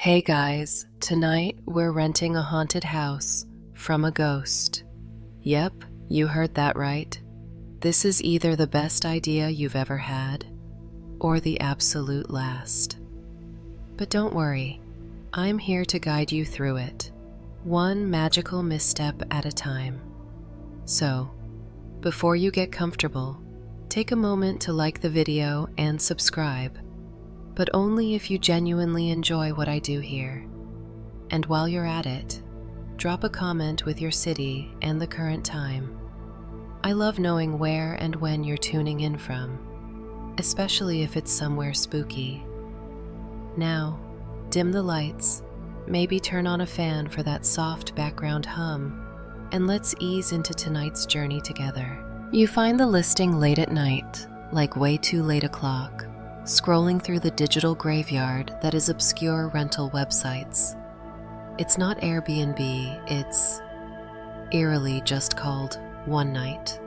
Hey guys, tonight we're renting a haunted house from a ghost. Yep, you heard that right. This is either the best idea you've ever had, or the absolute last. But don't worry, I'm here to guide you through it, one magical misstep at a time. So, before you get comfortable, take a moment to like the video and subscribe, but only if you genuinely enjoy what I do here. And while you're at it, drop a comment with your city and the current time. I love knowing where and when you're tuning in from, especially if it's somewhere spooky. Now, dim the lights, maybe turn on a fan for that soft background hum, and let's ease into tonight's journey together. You find the listing late at night, like way too late o'clock, scrolling through the digital graveyard that is obscure rental websites. It's not Airbnb, it's eerily just called One Night.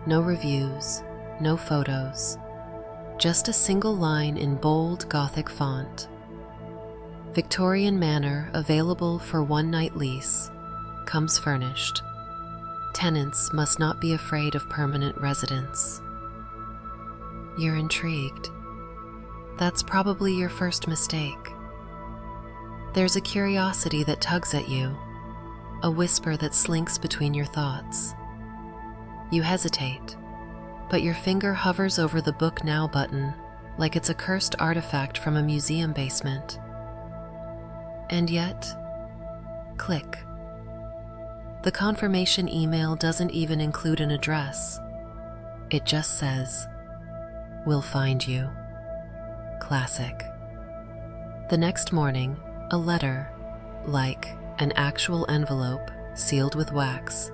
No reviews, no photos, just a single line in bold Gothic font. Victorian manor available for one-night lease, comes furnished. Tenants must not be afraid of permanent residence. You're intrigued. That's probably your first mistake. There's a curiosity that tugs at you, a whisper that slinks between your thoughts. You hesitate, but your finger hovers over the Book Now button like it's a cursed artifact from a museum basement. And yet, click. The confirmation email doesn't even include an address. It just says, "We'll find you." Classic. The next morning, a letter, like an actual envelope sealed with wax,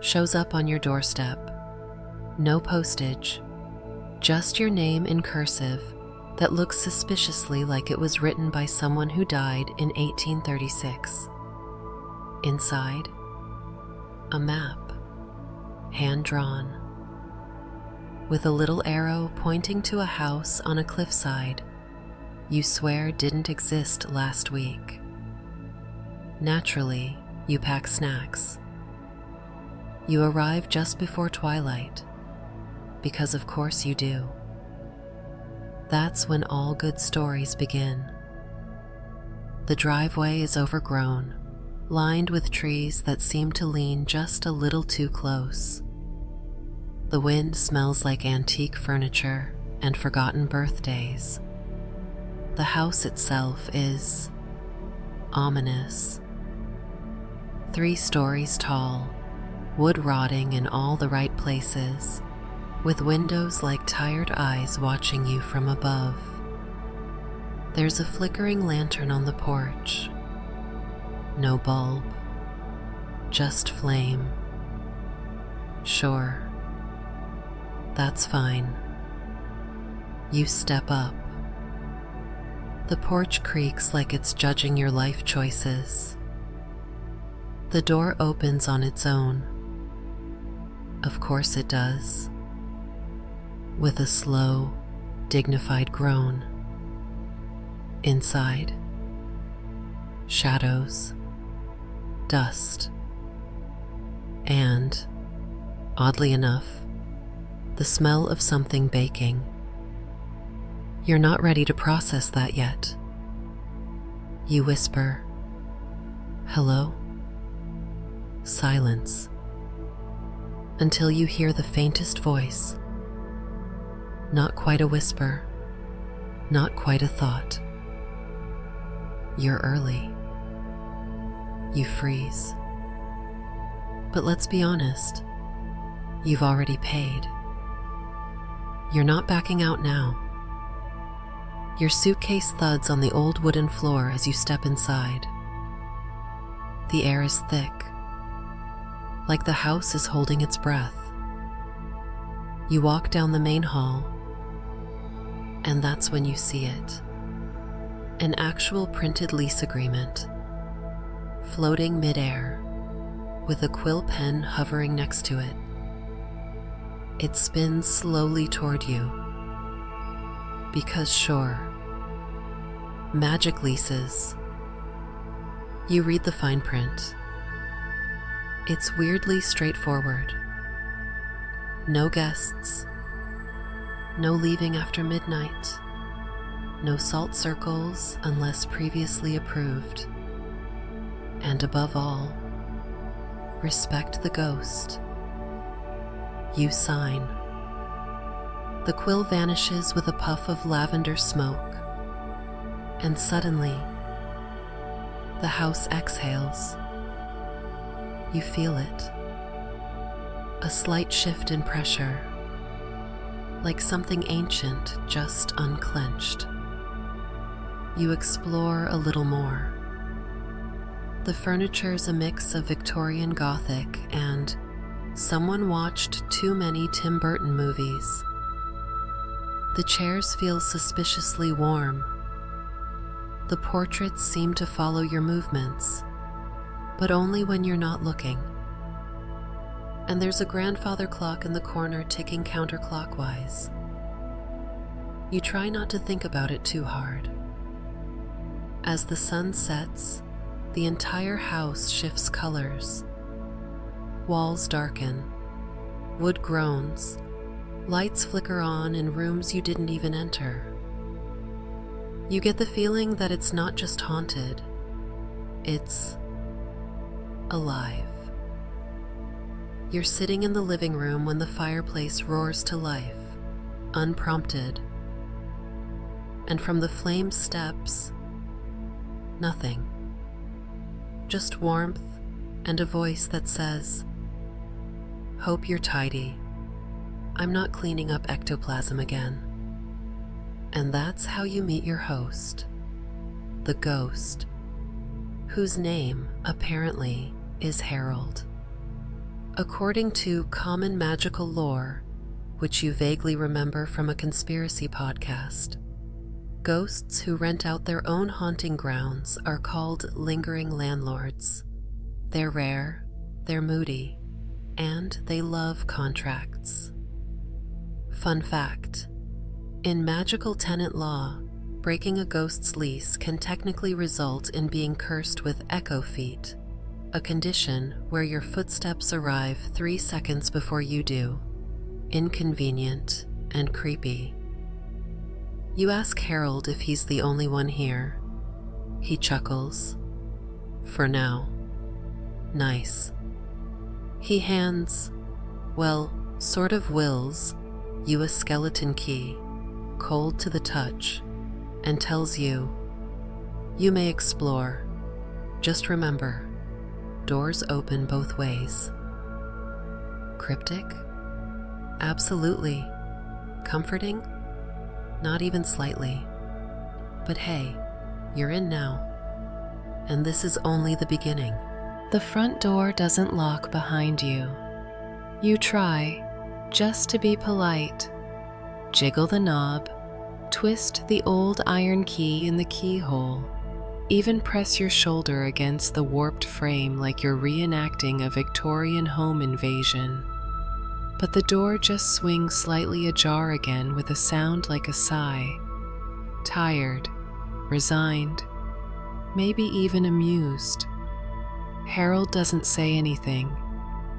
shows up on your doorstep. No postage, just your name in cursive that looks suspiciously like it was written by someone who died in 1836. Inside, a map, hand-drawn, with a little arrow pointing to a house on a cliffside you swear didn't exist last week. Naturally, you pack snacks. You arrive just before twilight, because of course you do. That's when all good stories begin. The driveway is overgrown, lined with trees that seem to lean just a little too close. The wind smells like antique furniture and forgotten birthdays. The house itself is ominous. 3 stories tall, wood rotting in all the right places, with windows like tired eyes watching you from above. There's a flickering lantern on the porch. No bulb, just flame. Sure, that's fine. You step up. The porch creaks like it's judging your life choices. The door opens on its own. Of course it does. With a slow, dignified groan. Inside, shadows, dust, and, oddly enough, the smell of something baking. You're not ready to process that yet. You whisper, "Hello?" Silence. Until you hear the faintest voice. Not quite a whisper, not quite a thought. You're early. You freeze. But let's be honest, you've already paid. You're not backing out now. Your suitcase thuds on the old wooden floor as you step inside. The air is thick, like the house is holding its breath. You walk down the main hall, and that's when you see it. An actual printed lease agreement, floating midair, with a quill pen hovering next to it. It spins slowly toward you, because sure, Magic leases. You read the fine print. It's weirdly straightforward. No guests. No leaving after midnight. No salt circles unless previously approved. And above all, respect the ghost. You sign. The quill vanishes with a puff of lavender smoke, and suddenly, the house exhales. You feel it. A slight shift in pressure, like something ancient just unclenched. You explore a little more. The furniture's a mix of Victorian Gothic and someone watched too many Tim Burton movies. The chairs feel suspiciously warm. The portraits seem to follow your movements, but only when you're not looking. And there's a grandfather clock in the corner ticking counterclockwise. You try not to think about it too hard. As the sun sets, the entire house shifts colors. Walls darken, wood groans, lights flicker on in rooms you didn't even enter. You get the feeling that it's not just haunted, it's alive. You're sitting in the living room when the fireplace roars to life, unprompted. And from the flame steps, nothing. Just warmth and a voice that says, "Hope you're tidy. I'm not cleaning up ectoplasm again." And that's how you meet your host, the ghost, whose name, apparently, is Harold. According to common magical lore, which you vaguely remember from a conspiracy podcast, ghosts who rent out their own haunting grounds are called lingering landlords. They're rare, they're moody, and they love contracts. Fun fact: in magical tenant law, breaking a ghost's lease can technically result in being cursed with echo feet, a condition where your footsteps arrive 3 seconds before you do. Inconvenient and creepy. You ask Harold if he's the only one here. He chuckles. For now. Nice. He hands, well, sort of wills, you a skeleton key, cold to the touch, and tells you, "You may explore. Just remember, doors open both ways." Cryptic? Absolutely. Comforting? Not even slightly. But hey, you're in now. And this is only the beginning. The front door doesn't lock behind you. You try, just to be polite. Jiggle the knob, twist the old iron key in the keyhole, even press your shoulder against the warped frame like you're reenacting a Victorian home invasion. But the door just swings slightly ajar again with a sound like a sigh. Tired, resigned, maybe even amused. Harold doesn't say anything,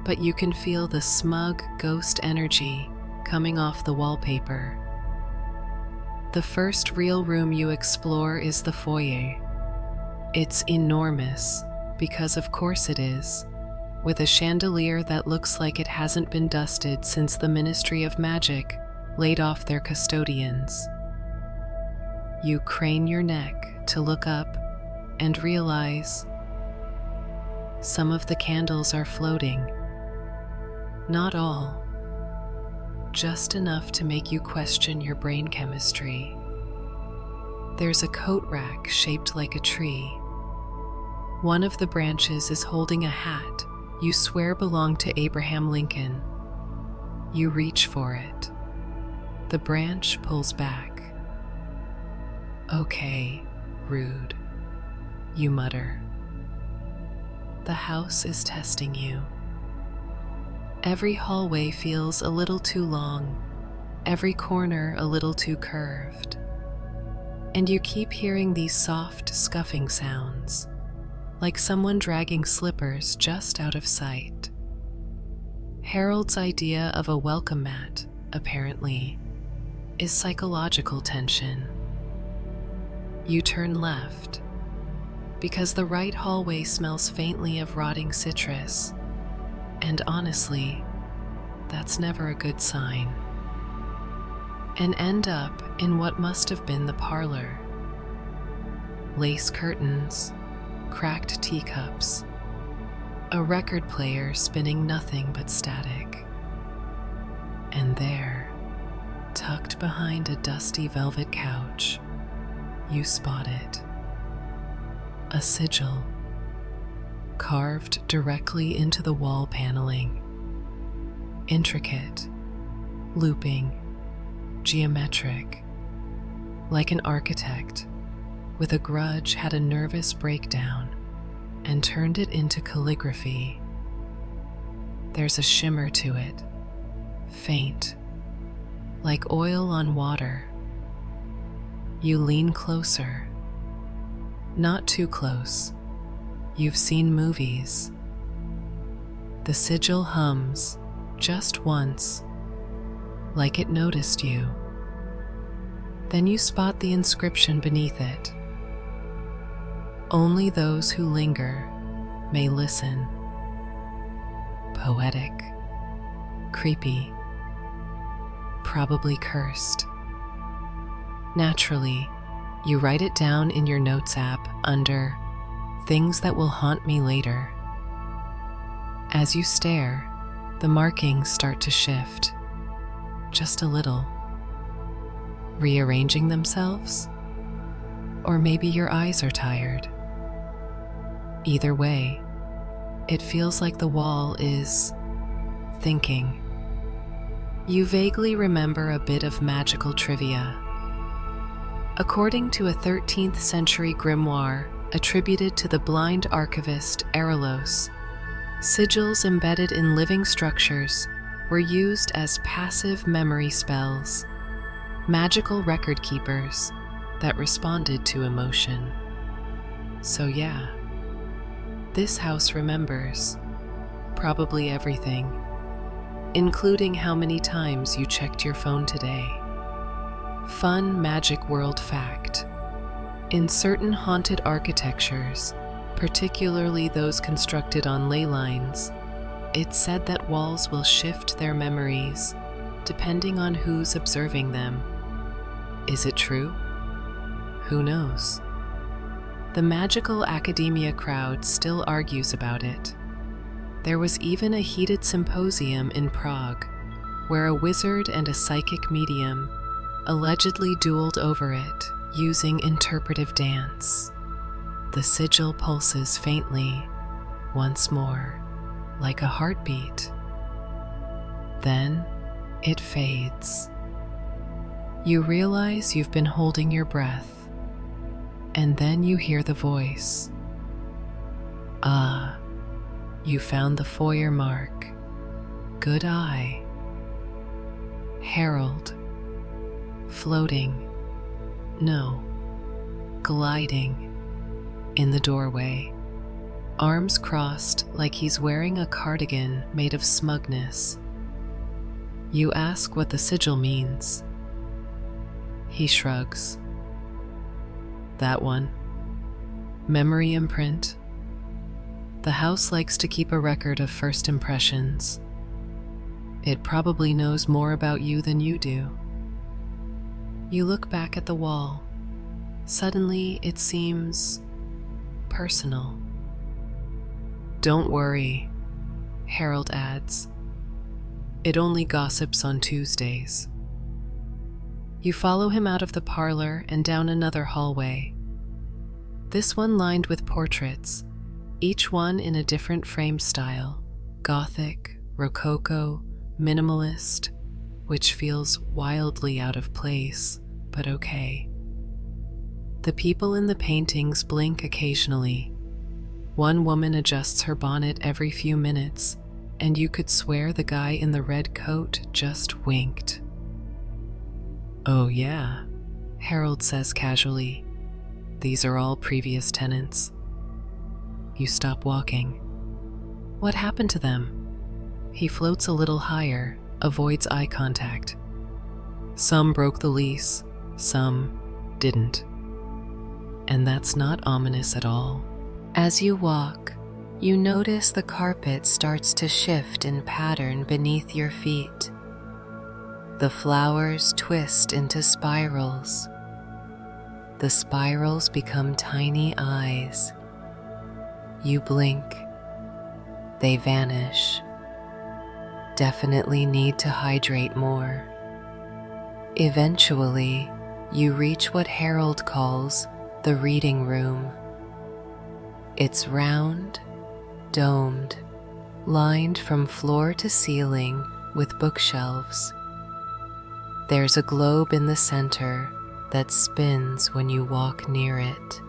but you can feel the smug ghost energy coming off the wallpaper. The first real room you explore is the foyer. It's enormous, because of course it is, with a chandelier that looks like it hasn't been dusted since the Ministry of Magic laid off their custodians. You crane your neck to look up and realize some of the candles are floating. Not all, just enough to make you question your brain chemistry. There's a coat rack shaped like a tree. One of the branches is holding a hat you swear belonged to Abraham Lincoln. You reach for it. The branch pulls back. "Okay, rude," you mutter. The house is testing you. Every hallway feels a little too long, every corner a little too curved. and you keep hearing these soft, scuffing sounds, like someone dragging slippers just out of sight. Harold's idea of a welcome mat, apparently, is psychological tension. You turn left, because the right hallway smells faintly of rotting citrus, and honestly, that's never a good sign. And end up in what must have been the parlor. Lace curtains, cracked teacups, a record player spinning nothing but static. And there, tucked behind a dusty velvet couch, you spot it. A sigil, carved directly into the wall paneling. Intricate, looping, geometric, like an architect with a grudge had a nervous breakdown and turned it into calligraphy. There's a shimmer to it, faint, like oil on water. You lean closer, not too close. You've seen movies. The sigil hums just once, like it noticed you. Then you spot the inscription beneath it. Only those who linger may listen. Poetic, creepy, probably cursed. Naturally, you write it down in your notes app under Things That Will Haunt Me Later. As you stare, the markings start to shift, just a little, rearranging themselves, or maybe your eyes are tired. Either way, it feels like the wall is thinking. You vaguely remember a bit of magical trivia. According to a 13th century grimoire attributed to the blind archivist Erelos, sigils embedded in living structures were used as passive memory spells, magical record keepers that responded to emotion. So yeah, this house remembers probably everything, including how many times you checked your phone today. Fun Magic World fact: in certain haunted architectures, particularly those constructed on ley lines, it's said that walls will shift their memories depending on who's observing them. Is it true? Who knows? The magical academia crowd still argues about it. There was even a heated symposium in Prague where a wizard and a psychic medium allegedly dueled over it using interpretive dance. The sigil pulses faintly, once more, like a heartbeat. Then it fades. You realize you've been holding your breath, and then you hear the voice. Ah, you found the foyer mark. Good eye. Harold, floating, no, gliding, in the doorway, arms crossed like he's wearing a cardigan made of smugness. You ask what the sigil means. He shrugs. That one. Memory imprint. The house likes to keep a record of first impressions. It probably knows more about you than you do. You look back at the wall. Suddenly, it seems personal. Don't worry, Harold adds. It only gossips on Tuesdays. You follow him out of the parlor and down another hallway. This one lined with portraits, each one in a different frame style: Gothic, Rococo, minimalist, which feels wildly out of place, but okay. The people in the paintings blink occasionally. One woman adjusts her bonnet every few minutes, and you could swear the guy in the red coat just winked. Oh yeah, Harold says casually, "These are all previous tenants." You stop walking. What happened to them? He floats a little higher, avoids eye contact. Some broke the lease, some didn't. And that's not ominous at all. As you walk, you notice the carpet starts to shift in pattern beneath your feet. The flowers twist into spirals. The spirals become tiny eyes. You blink. They vanish. Definitely need to hydrate more. Eventually, you reach what Harold calls the reading room. It's round, domed, lined from floor to ceiling with bookshelves. There's a globe in the center that spins when you walk near it,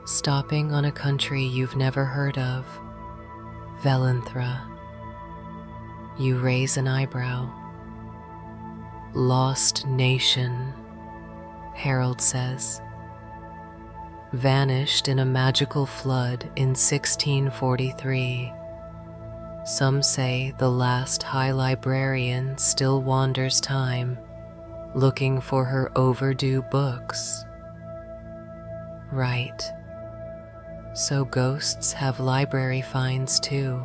stopping on a country you've never heard of, Velanthra. You raise an eyebrow. "Lost nation," Harold says. "Vanished in a magical flood in 1643. Some say the last High Librarian still wanders time, looking for her overdue books." Right. So ghosts have library finds too.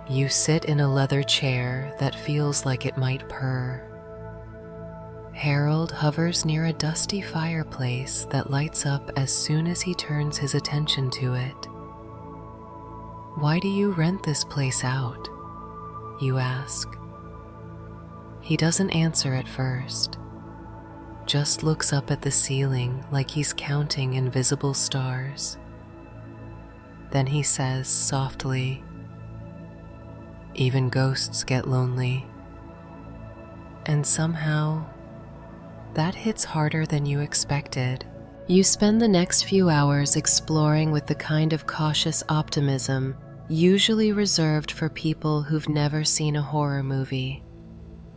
You sit in a leather chair that feels like it might purr. Harold hovers near a dusty fireplace that lights up as soon as he turns his attention to it. "Why do you rent this place out?" you ask. He doesn't answer at first, just looks up at the ceiling like he's counting invisible stars. Then he says softly, "Even ghosts get lonely." And somehow, that hits harder than you expected. You spend the next few hours exploring with the kind of cautious optimism usually reserved for people who've never seen a horror movie,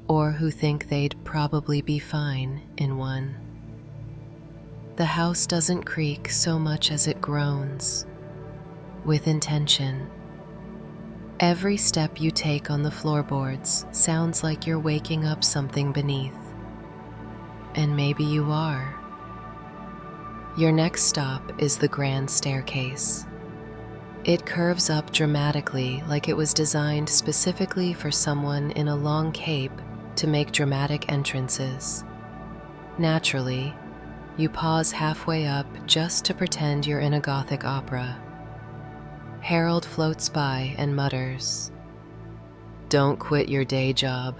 or who think they'd probably be fine in one. The house doesn't creak so much as it groans, with intention. Every step you take on the floorboards sounds like you're waking up something beneath. And maybe you are. Your next stop is the grand staircase. It curves up dramatically like it was designed specifically for someone in a long cape to make dramatic entrances. Naturally, you pause halfway up just to pretend you're in a Gothic opera. Harold floats by and mutters, "Don't quit your day job."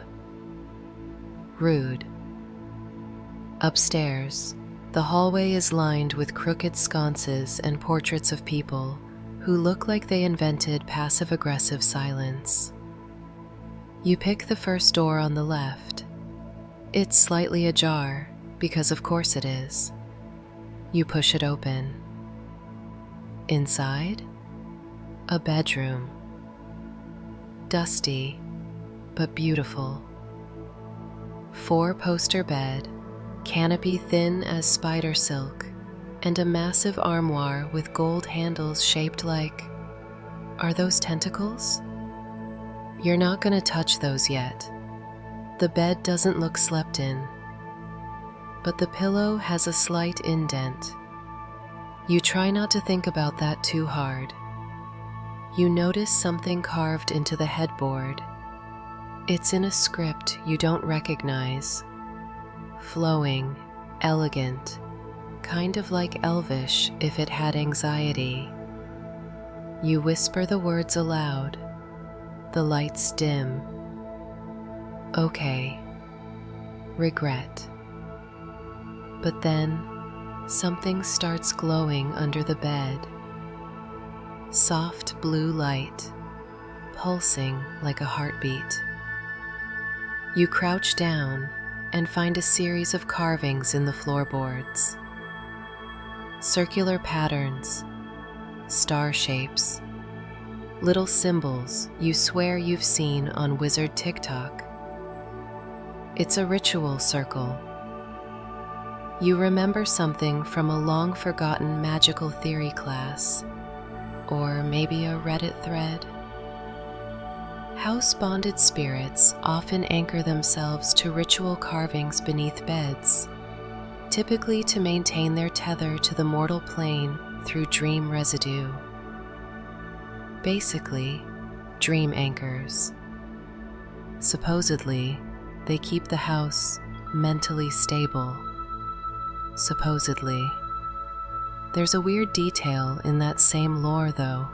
Rude. Upstairs, the hallway is lined with crooked sconces and portraits of people who look like they invented passive-aggressive silence. You pick the first door on the left. It's slightly ajar, because of course it is. You push it open. Inside, a bedroom. Dusty, but beautiful. 4-poster bed, canopy thin as spider silk, and a massive armoire with gold handles shaped like... Are those tentacles? You're not going to touch those yet. The bed doesn't look slept in, but the pillow has a slight indent. You try not to think about that too hard. You notice something carved into the headboard. It's in a script you don't recognize. Flowing, elegant, kind of like Elvish if it had anxiety. You whisper the words aloud. The lights dim. Okay. Regret. But then, something starts glowing under the bed. Soft blue light, pulsing like a heartbeat. You crouch down and find a series of carvings in the floorboards. Circular patterns, star shapes, little symbols you swear you've seen on Wizard TikTok. It's a ritual circle. You remember something from a long-forgotten magical theory class, or maybe a Reddit thread. House-bonded spirits often anchor themselves to ritual carvings beneath beds, typically to maintain their tether to the mortal plane through dream residue. Basically, dream anchors. Supposedly, they keep the house mentally stable. Supposedly. There's a weird detail in that same lore, though.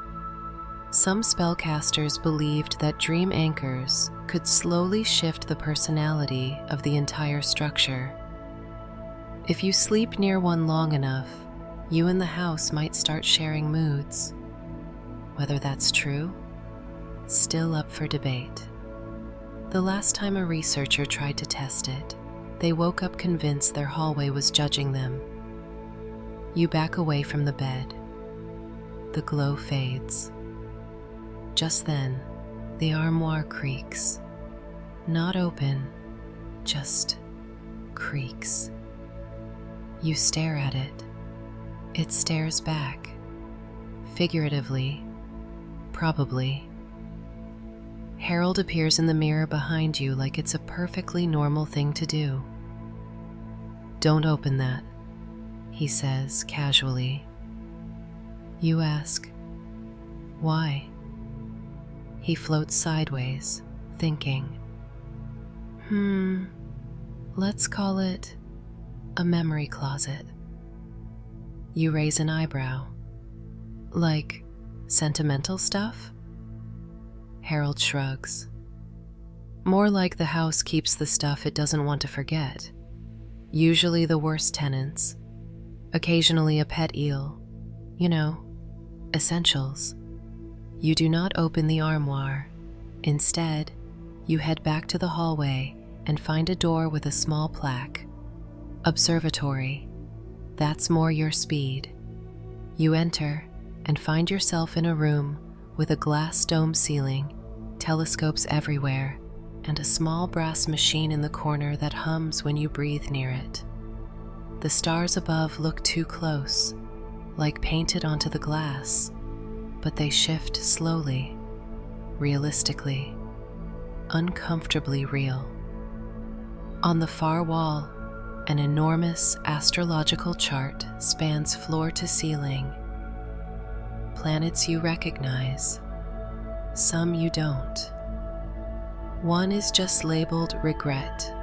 Some spellcasters believed that dream anchors could slowly shift the personality of the entire structure. If you sleep near one long enough, you and the house might start sharing moods. Whether that's true? Still up for debate. The last time a researcher tried to test it, they woke up convinced their hallway was judging them. You back away from the bed. The glow fades. Just then, the armoire creaks. Not open, just creaks. You stare at it. It stares back. Figuratively, probably. Harold appears in the mirror behind you like it's a perfectly normal thing to do. "Don't open that," he says casually. You ask, "Why?" He floats sideways, thinking. Let's call it a memory closet. You raise an eyebrow. Like sentimental stuff? Harold shrugs. More like the house keeps the stuff it doesn't want to forget. Usually the worst tenants. Occasionally a pet eel. You know, essentials. You do not open the armoire. Instead, you head back to the hallway and find a door with a small plaque. Observatory. That's more your speed. You enter and find yourself in a room with a glass dome ceiling, telescopes everywhere, and a small brass machine in the corner that hums when you breathe near it. The stars above look too close, like painted onto the glass, but they shift slowly, realistically, uncomfortably real. On the far wall, an enormous astrological chart spans floor to ceiling. Planets you recognize, some you don't. One is just labeled Regret,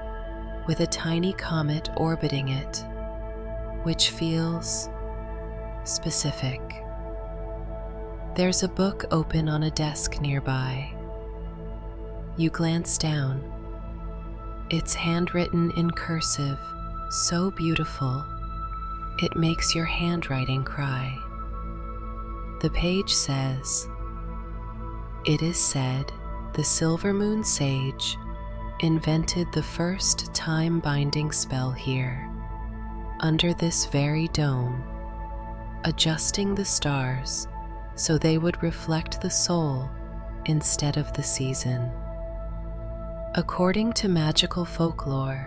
with a tiny comet orbiting it, which feels specific. There's a book open on a desk nearby. You glance down. It's handwritten in cursive, so beautiful, it makes your handwriting cry. The page says, "It is said the Silver Moon Sage invented the first time-binding spell here, under this very dome, adjusting the stars so they would reflect the soul instead of the season." According to magical folklore,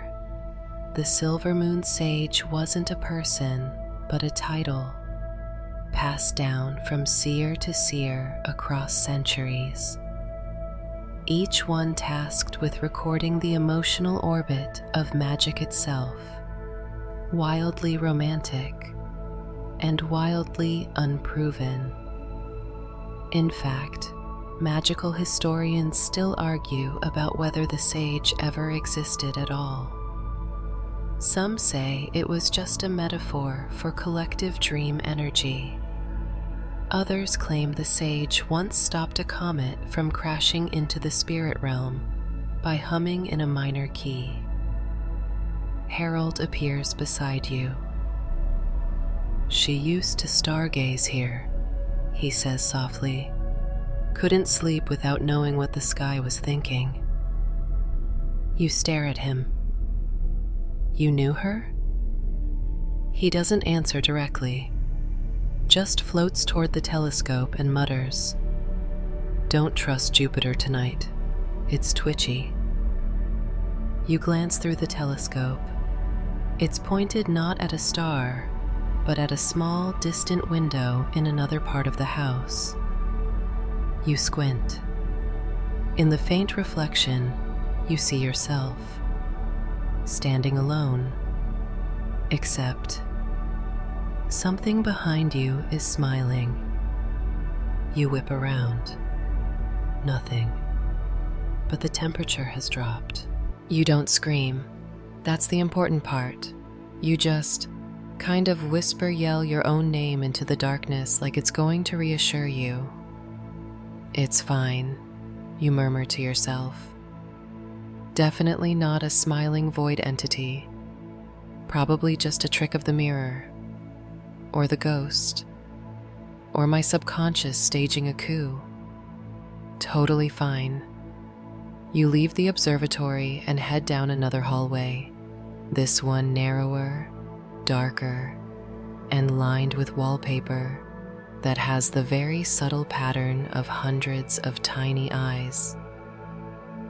the Silver Moon Sage wasn't a person, but a title, passed down from seer to seer across centuries. Each one tasked with recording the emotional orbit of magic itself, wildly romantic and wildly unproven. In fact, magical historians still argue about whether the sage ever existed at all. Some say it was just a metaphor for collective dream energy. Others claim the sage once stopped a comet from crashing into the spirit realm by humming in a minor key. Harold appears beside you. "She used to stargaze here," he says softly. "Couldn't sleep without knowing what the sky was thinking." You stare at him. "You knew her?" He doesn't answer directly, just floats toward the telescope and mutters, "Don't trust Jupiter tonight. It's twitchy." You glance through the telescope. It's pointed not at a star, but at a small, distant window in another part of the house. You squint. In the faint reflection, you see yourself, standing alone, except something behind you is smiling. You whip around. Nothing. But the temperature has dropped. You don't scream. That's the important part. You just kind of whisper-yell your own name into the darkness like it's going to reassure you. It's fine, you murmur to yourself. Definitely not a smiling void entity. Probably just a trick of the mirror, or the ghost, or my subconscious staging a coup. Totally fine. You leave the observatory and head down another hallway, this one narrower, darker, and lined with wallpaper that has the very subtle pattern of hundreds of tiny eyes.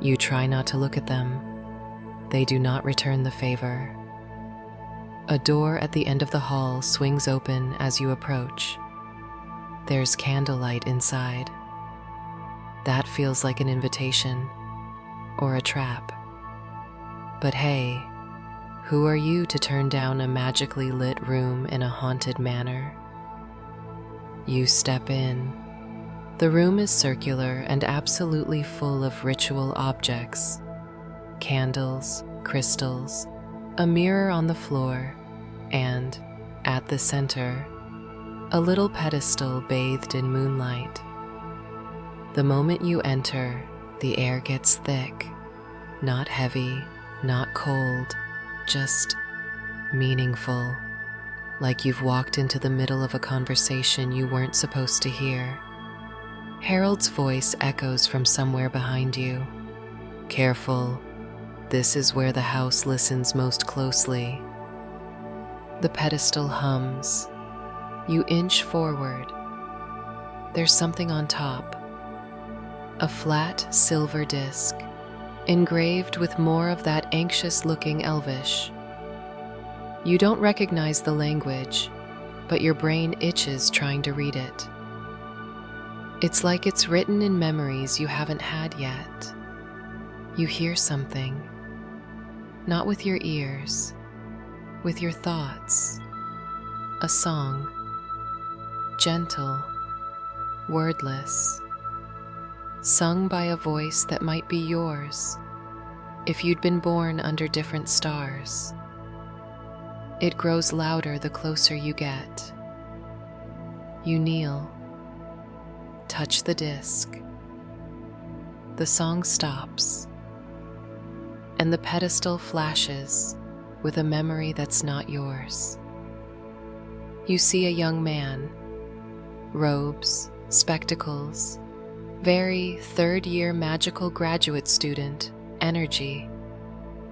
You try not to look at them. They do not return the favor. A door at the end of the hall swings open as you approach. There's candlelight inside. That feels like an invitation, or a trap. But hey, who are you to turn down a magically lit room in a haunted manor? You step in. The room is circular and absolutely full of ritual objects. Candles, crystals, a mirror on the floor, and, at the center, a little pedestal bathed in moonlight. The moment you enter, the air gets thick, not heavy, not cold, just meaningful, like you've walked into the middle of a conversation you weren't supposed to hear. Harold's voice echoes from somewhere behind you. Careful, this is where the house listens most closely. The pedestal hums. You inch forward. There's something on top. A flat silver disc, engraved with more of that anxious-looking elvish. You don't recognize the language, but your brain itches trying to read it. It's like it's written in memories you haven't had yet. You hear something, not with your ears, with your thoughts. A song, gentle, wordless, sung by a voice that might be yours if you'd been born under different stars. It grows louder the closer you get. You kneel, touch the disc. The song stops, and the pedestal flashes with a memory that's not yours. You see a young man, robes, spectacles, very third-year magical graduate student energy,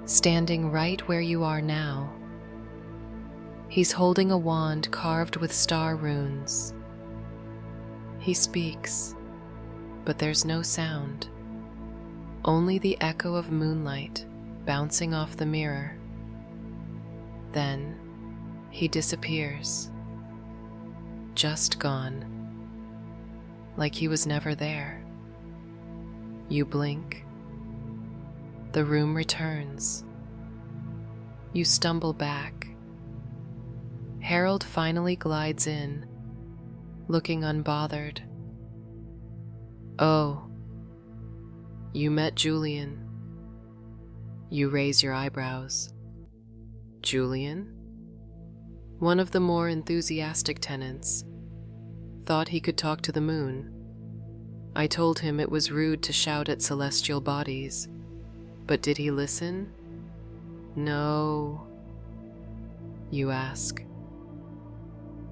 standing right where you are now. He's holding a wand carved with star runes. He speaks, but there's no sound, only the echo of moonlight bouncing off the mirror. Then he disappears, just gone, like he was never there. You blink. The room returns. You stumble back. Harold finally glides in, looking unbothered. Oh, you met Julian. You raise your eyebrows. Julian? One of the more enthusiastic tenants. Thought he could talk to the moon. I told him it was rude to shout at celestial bodies, but did he listen? No. You ask.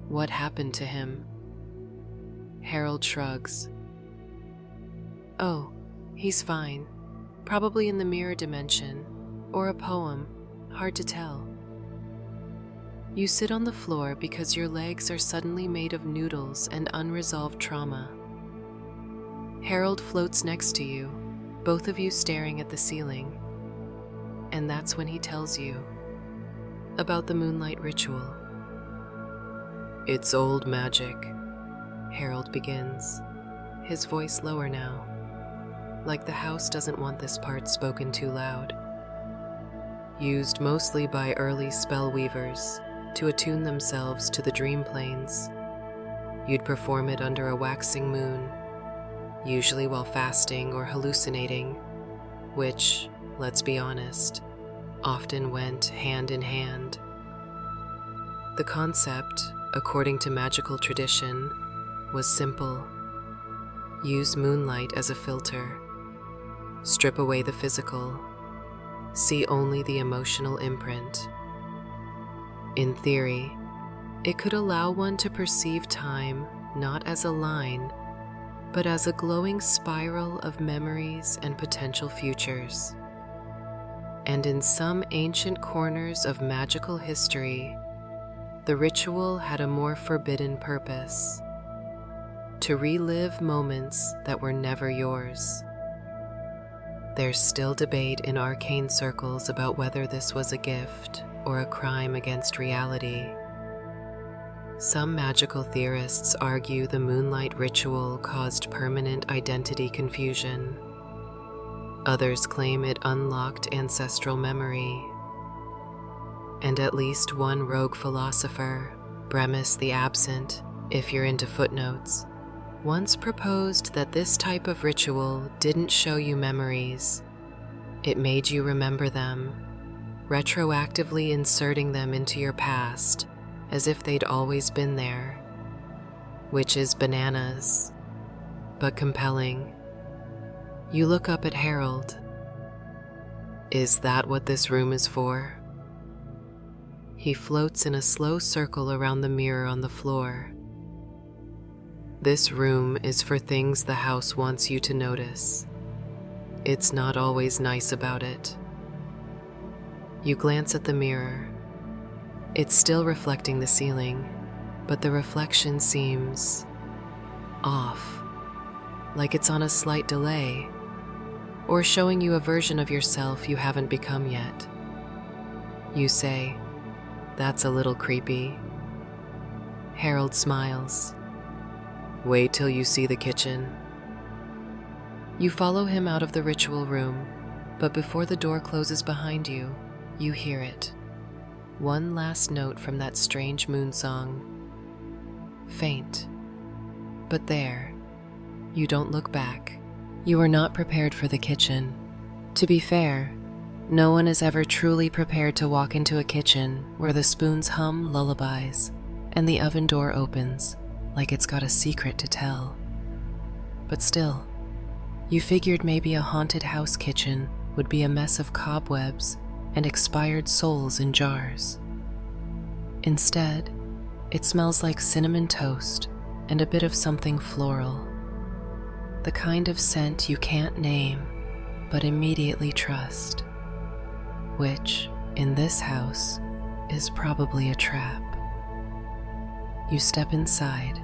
What happened to him? Harold shrugs. Oh, he's fine. Probably in the mirror dimension, or a poem, hard to tell. You sit on the floor because your legs are suddenly made of noodles and unresolved trauma. Harold floats next to you, both of you staring at the ceiling. And that's when he tells you, about the moonlight ritual. "It's old magic," Harold begins, his voice lower now, like the house doesn't want this part spoken too loud. "Used mostly by early spell weavers to attune themselves to the dream planes. You'd perform it under a waxing moon, usually while fasting or hallucinating, which, let's be honest, often went hand in hand. The concept, according to magical tradition, was simple. Use moonlight as a filter. Strip away the physical. See only the emotional imprint. In theory, it could allow one to perceive time not as a line, but as a glowing spiral of memories and potential futures. And in some ancient corners of magical history, the ritual had a more forbidden purpose: to relive moments that were never yours. There's still debate in arcane circles about whether this was a gift or a crime against reality. Some magical theorists argue the moonlight ritual caused permanent identity confusion. Others claim it unlocked ancestral memory. And at least one rogue philosopher, Bremis the Absent, if you're into footnotes, once proposed that this type of ritual didn't show you memories. It made you remember them, retroactively inserting them into your past as if they'd always been there, which is bananas, but compelling. You look up at Harold. Is that what this room is for? He floats in a slow circle around the mirror on the floor. This room is for things the house wants you to notice. It's not always nice about it. You glance at the mirror. It's still reflecting the ceiling, but the reflection seems off, like it's on a slight delay, or showing you a version of yourself you haven't become yet. You say, "That's a little creepy." Harold smiles. "Wait till you see the kitchen." You follow him out of the ritual room, but before the door closes behind you, you hear it. One last note from that strange moon song. Faint. But there. You don't look back. You are not prepared for the kitchen. To be fair, no one is ever truly prepared to walk into a kitchen where the spoons hum lullabies and the oven door opens like it's got a secret to tell. But still, you figured maybe a haunted house kitchen would be a mess of cobwebs and expired souls in jars. Instead, it smells like cinnamon toast and a bit of something floral. The kind of scent you can't name, but immediately trust. Which, in this house, is probably a trap. You step inside.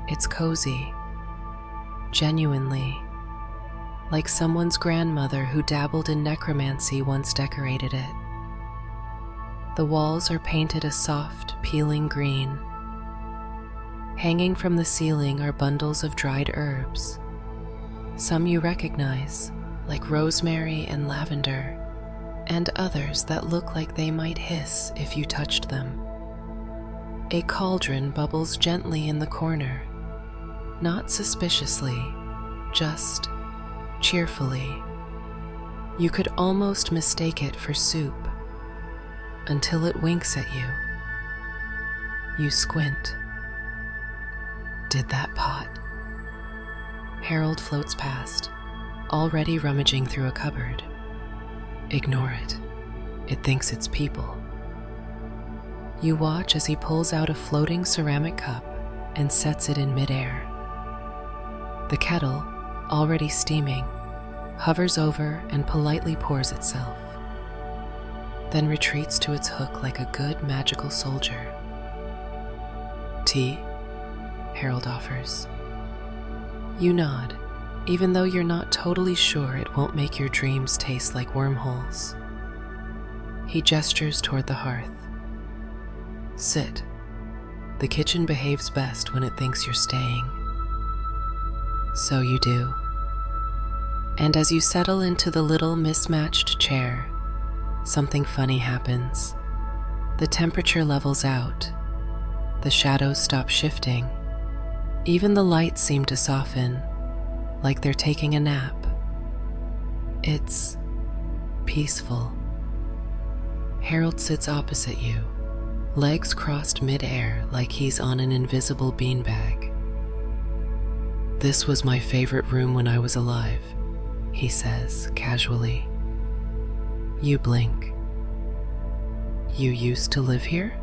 It's cozy. Genuinely. Like someone's grandmother who dabbled in necromancy once decorated it. The walls are painted a soft, peeling green. Hanging from the ceiling are bundles of dried herbs. Some you recognize, like rosemary and lavender, and others that look like they might hiss if you touched them. A cauldron bubbles gently in the corner, not suspiciously, just cheerfully. You could almost mistake it for soup, until it winks at you. You squint. Did that pot? Harold floats past, already rummaging through a cupboard. Ignore it. It thinks it's people. You watch as he pulls out a floating ceramic cup and sets it in midair. The kettle, already steaming, hovers over and politely pours itself, then retreats to its hook like a good magical soldier. "Tea?" Harold offers. You nod, even though you're not totally sure it won't make your dreams taste like wormholes. He gestures toward the hearth. Sit. The kitchen behaves best when it thinks you're staying. So you do. And as you settle into the little mismatched chair, something funny happens. The temperature levels out. The shadows stop shifting. Even the lights seem to soften, like they're taking a nap. It's peaceful. Harold sits opposite you, legs crossed mid-air like he's on an invisible beanbag. This was my favorite room when I was alive, he says casually. You blink. You used to live here?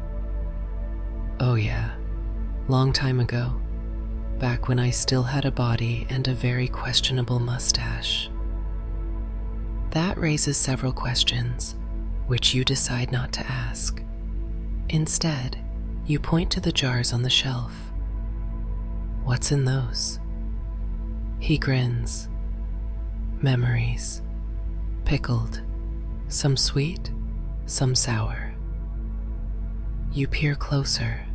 Oh yeah, long time ago, back when I still had a body and a very questionable mustache. That raises several questions, which you decide not to ask. Instead, you point to the jars on the shelf. What's in those? He grins. Memories. Pickled. Some sweet, some sour. You peer closer.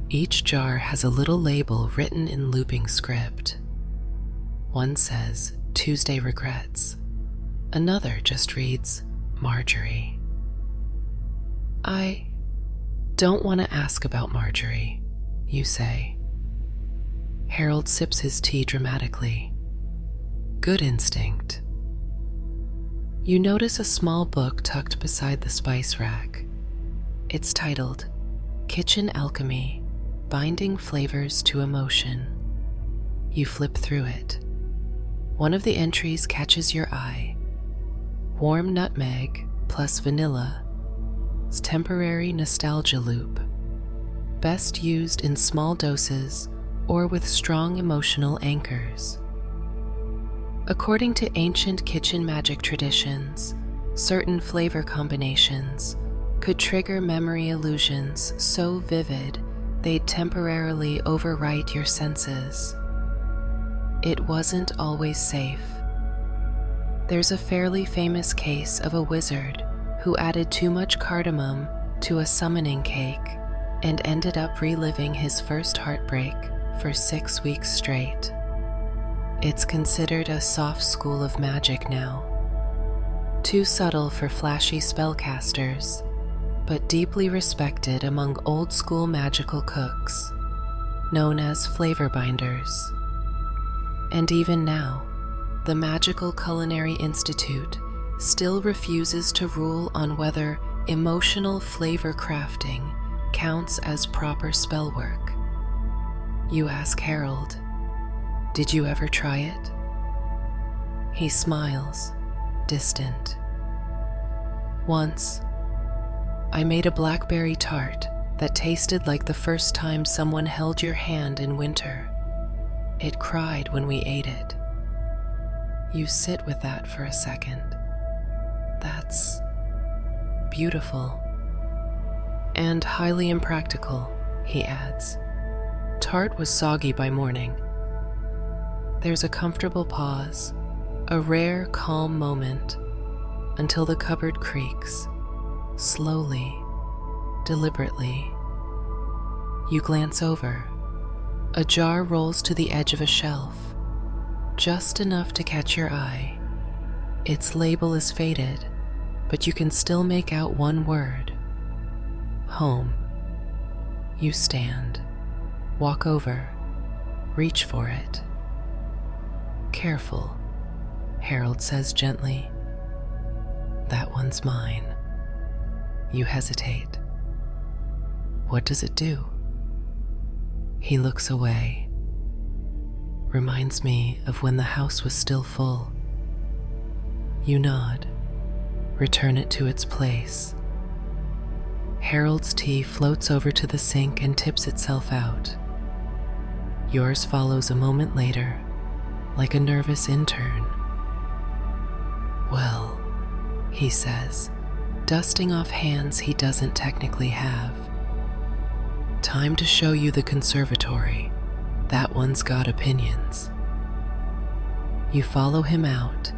Each jar has a little label written in looping script. One says, Tuesday Regrets. Another just reads, Marjorie. I don't want to ask about Marjorie, you say. Harold sips his tea dramatically. Good instinct. You notice a small book tucked beside the spice rack. It's titled, Kitchen Alchemy, Binding Flavors to Emotion. You flip through it. One of the entries catches your eye. Warm nutmeg plus vanilla. It's temporary nostalgia loop. Best used in small doses or with strong emotional anchors. According to ancient kitchen magic traditions, certain flavor combinations could trigger memory illusions so vivid they'd temporarily overwrite your senses. It wasn't always safe. There's a fairly famous case of a wizard who added too much cardamom to a summoning cake and ended up reliving his first heartbreak for 6 weeks straight. It's considered a soft school of magic now. Too subtle for flashy spellcasters, but deeply respected among old-school magical cooks, known as flavor binders. And even now, the Magical Culinary Institute still refuses to rule on whether emotional flavor crafting counts as proper spell work. You ask Harold, did you ever try it? He smiles, distant. Once, I made a blackberry tart that tasted like the first time someone held your hand in winter. It cried when we ate it. You sit with that for a second. That's beautiful. And highly impractical, he adds. Tart was soggy by morning. There's a comfortable pause, a rare, calm moment, until the cupboard creaks, slowly, deliberately. You glance over. A jar rolls to the edge of a shelf, just enough to catch your eye. Its label is faded, but you can still make out one word. Home. You stand, walk over, reach for it. Careful, Harold says gently. That one's mine. You hesitate. What does it do? He looks away. Reminds me of when the house was still full. You nod, return it to its place. Harold's tea floats over to the sink and tips itself out. Yours follows a moment later, like a nervous intern. Well, he says, dusting off hands he doesn't technically have. Time to show you the conservatory. That one's got opinions. You follow him out,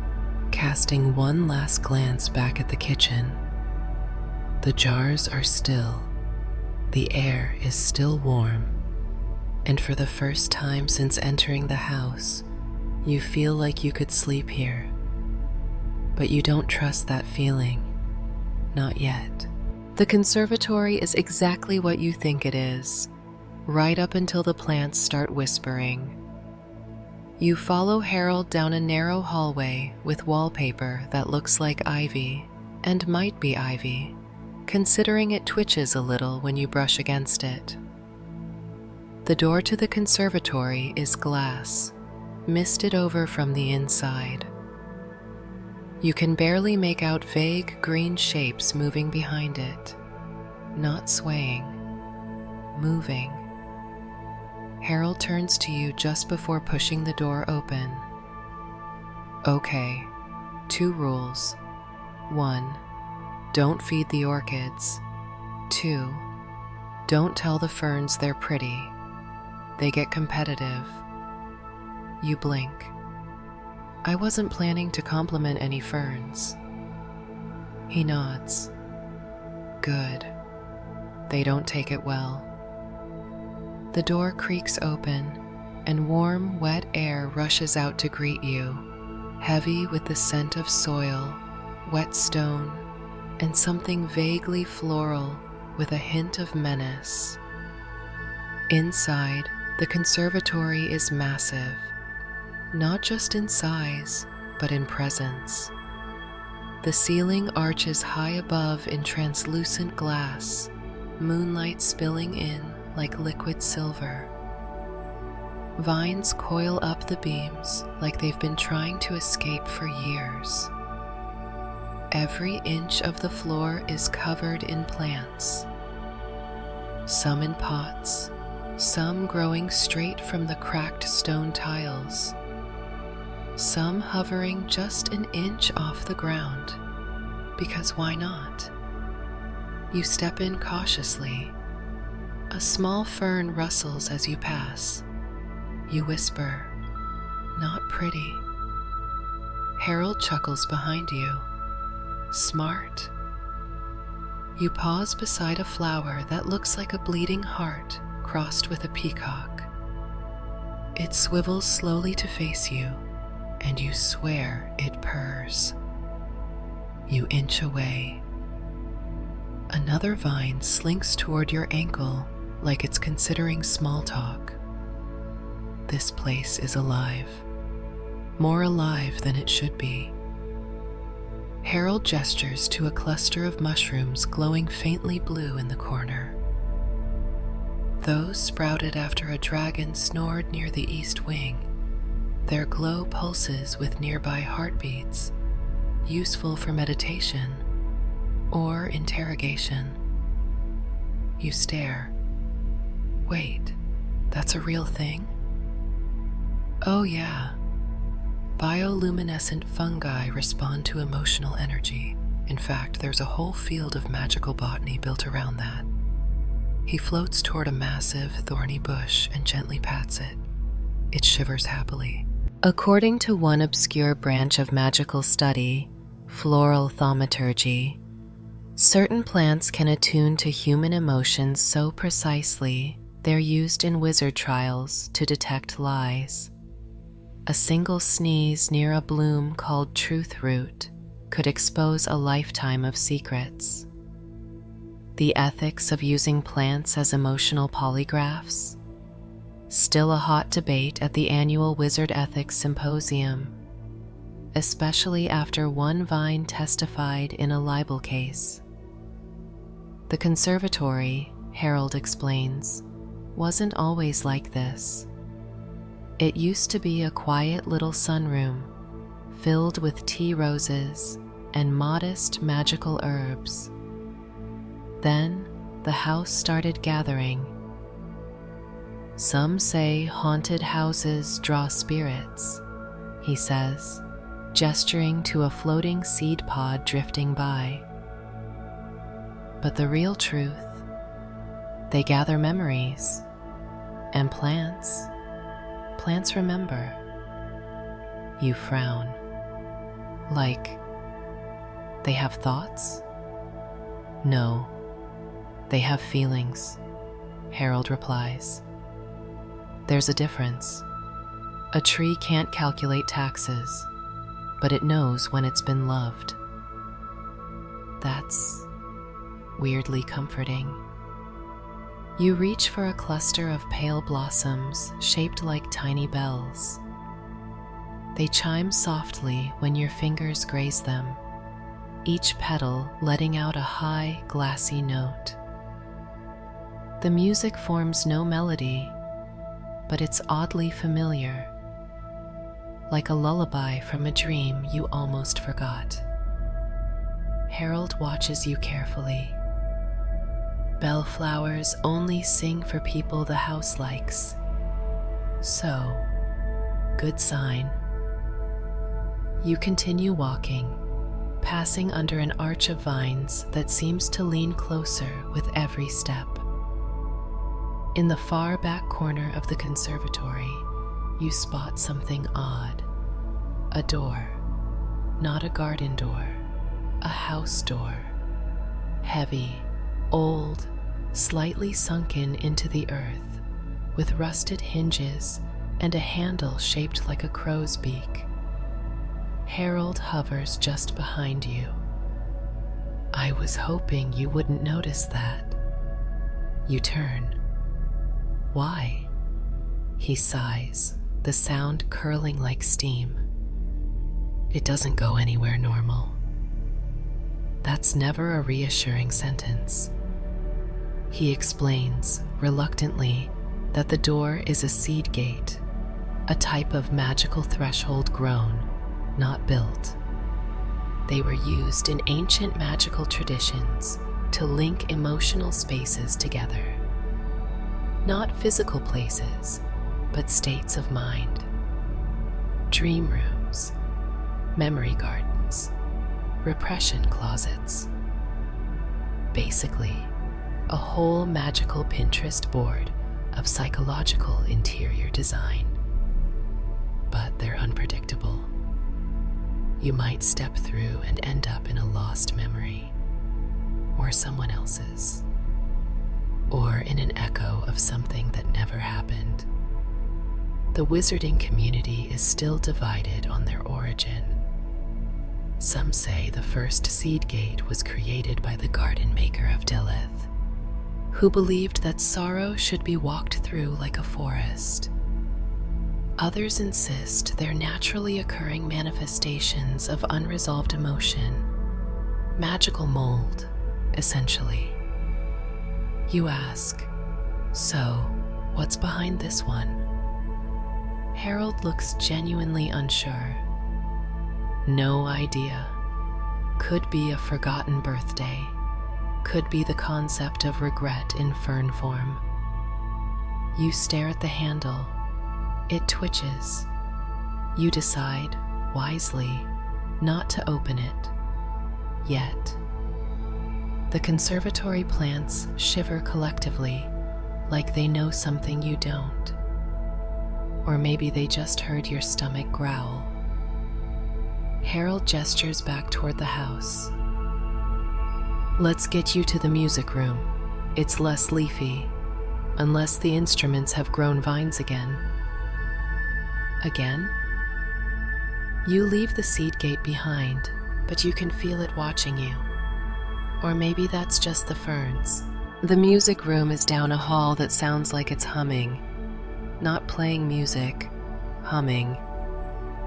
casting one last glance back at the kitchen. The jars are still, the air is still warm, and for the first time since entering the house, you feel like you could sleep here. But you don't trust that feeling. Not yet. The conservatory is exactly what you think it is, right up until the plants start whispering. You follow Harold down a narrow hallway with wallpaper that looks like ivy, and might be ivy, considering it twitches a little when you brush against it. The door to the conservatory is glass, misted over from the inside. You can barely make out vague green shapes moving behind it, not swaying, moving. Harold turns to you just before pushing the door open. Okay, 2 rules. 1, don't feed the orchids. 2, don't tell the ferns they're pretty. They get competitive. You blink. I wasn't planning to compliment any ferns. He nods. Good. They don't take it well. The door creaks open, and warm, wet air rushes out to greet you, heavy with the scent of soil, wet stone, and something vaguely floral with a hint of menace. Inside, the conservatory is massive, not just in size, but in presence. The ceiling arches high above in translucent glass, moonlight spilling in like liquid silver. Vines coil up the beams like they've been trying to escape for years. Every inch of the floor is covered in plants, some in pots, some growing straight from the cracked stone tiles, some hovering just an inch off the ground, because why not? You step in cautiously. A small fern rustles as you pass. You whisper, "Not pretty." Harold chuckles behind you. Smart. You pause beside a flower that looks like a bleeding heart crossed with a peacock. It swivels slowly to face you, and you swear it purrs. You inch away. Another vine slinks toward your ankle like it's considering small talk. This place is alive, more alive than it should be. Harold gestures to a cluster of mushrooms glowing faintly blue in the corner. Those sprouted after a dragon snored near the east wing. Their glow pulses with nearby heartbeats, useful for meditation or interrogation. You stare. Wait, that's a real thing? Oh yeah. Bioluminescent fungi respond to emotional energy. In fact, there's a whole field of magical botany built around that. He floats toward a massive, thorny bush and gently pats it. It shivers happily. According to one obscure branch of magical study, floral thaumaturgy, certain plants can attune to human emotions so precisely they're used in wizard trials to detect lies. A single sneeze near a bloom called truth root could expose a lifetime of secrets. The ethics of using plants as emotional polygraphs? Still a hot debate at the annual Wizard Ethics Symposium, especially after one vine testified in a libel case. The conservatory, Harold explains, wasn't always like this. It used to be a quiet little sunroom filled with tea roses and modest magical herbs. Then the house started gathering. Some say haunted houses draw spirits, he says, gesturing to a floating seed pod drifting by. But the real truth, they gather memories, and plants remember. You frown. Like, they have thoughts? No, they have feelings, Harold replies. There's a difference. A tree can't calculate taxes, but it knows when it's been loved. That's weirdly comforting. You reach for a cluster of pale blossoms shaped like tiny bells. They chime softly when your fingers graze them, each petal letting out a high, glassy note. The music forms no melody, but it's oddly familiar, like a lullaby from a dream you almost forgot. Harold watches you carefully. Bellflowers only sing for people the house likes. So, good sign. You continue walking, passing under an arch of vines that seems to lean closer with every step. In the far back corner of the conservatory, you spot something odd. A door. Not a garden door. A house door. Heavy, old, slightly sunken into the earth, with rusted hinges and a handle shaped like a crow's beak. Harold hovers just behind you. I was hoping you wouldn't notice that. You turn. Why? He sighs, the sound curling like steam. It doesn't go anywhere normal. That's never a reassuring sentence. He explains, reluctantly, that the door is a seed gate, a type of magical threshold grown, not built. They were used in ancient magical traditions to link emotional spaces together. Not physical places, but states of mind. Dream rooms, memory gardens, repression closets. Basically, a whole magical Pinterest board of psychological interior design. But they're unpredictable. You might step through and end up in a lost memory, or someone else's, or in an echo of something that never happened. The wizarding community is still divided on their origin. Some say the first seed gate was created by the garden maker of Dilith, who believed that sorrow should be walked through like a forest. Others insist they're naturally occurring manifestations of unresolved emotion, magical mold, essentially. You ask, so what's behind this one? Harold looks genuinely unsure. No idea. Could be a forgotten birthday. Could be the concept of regret in fern form. You stare at the handle. It twitches. You decide, wisely, not to open it. Yet. The conservatory plants shiver collectively, like they know something you don't. Or maybe they just heard your stomach growl. Harold gestures back toward the house. Let's get you to the music room. It's less leafy, unless the instruments have grown vines again. Again? You leave the seed gate behind, but you can feel it watching you. Or maybe that's just the ferns. The music room is down a hall that sounds like it's humming. Not playing music, humming.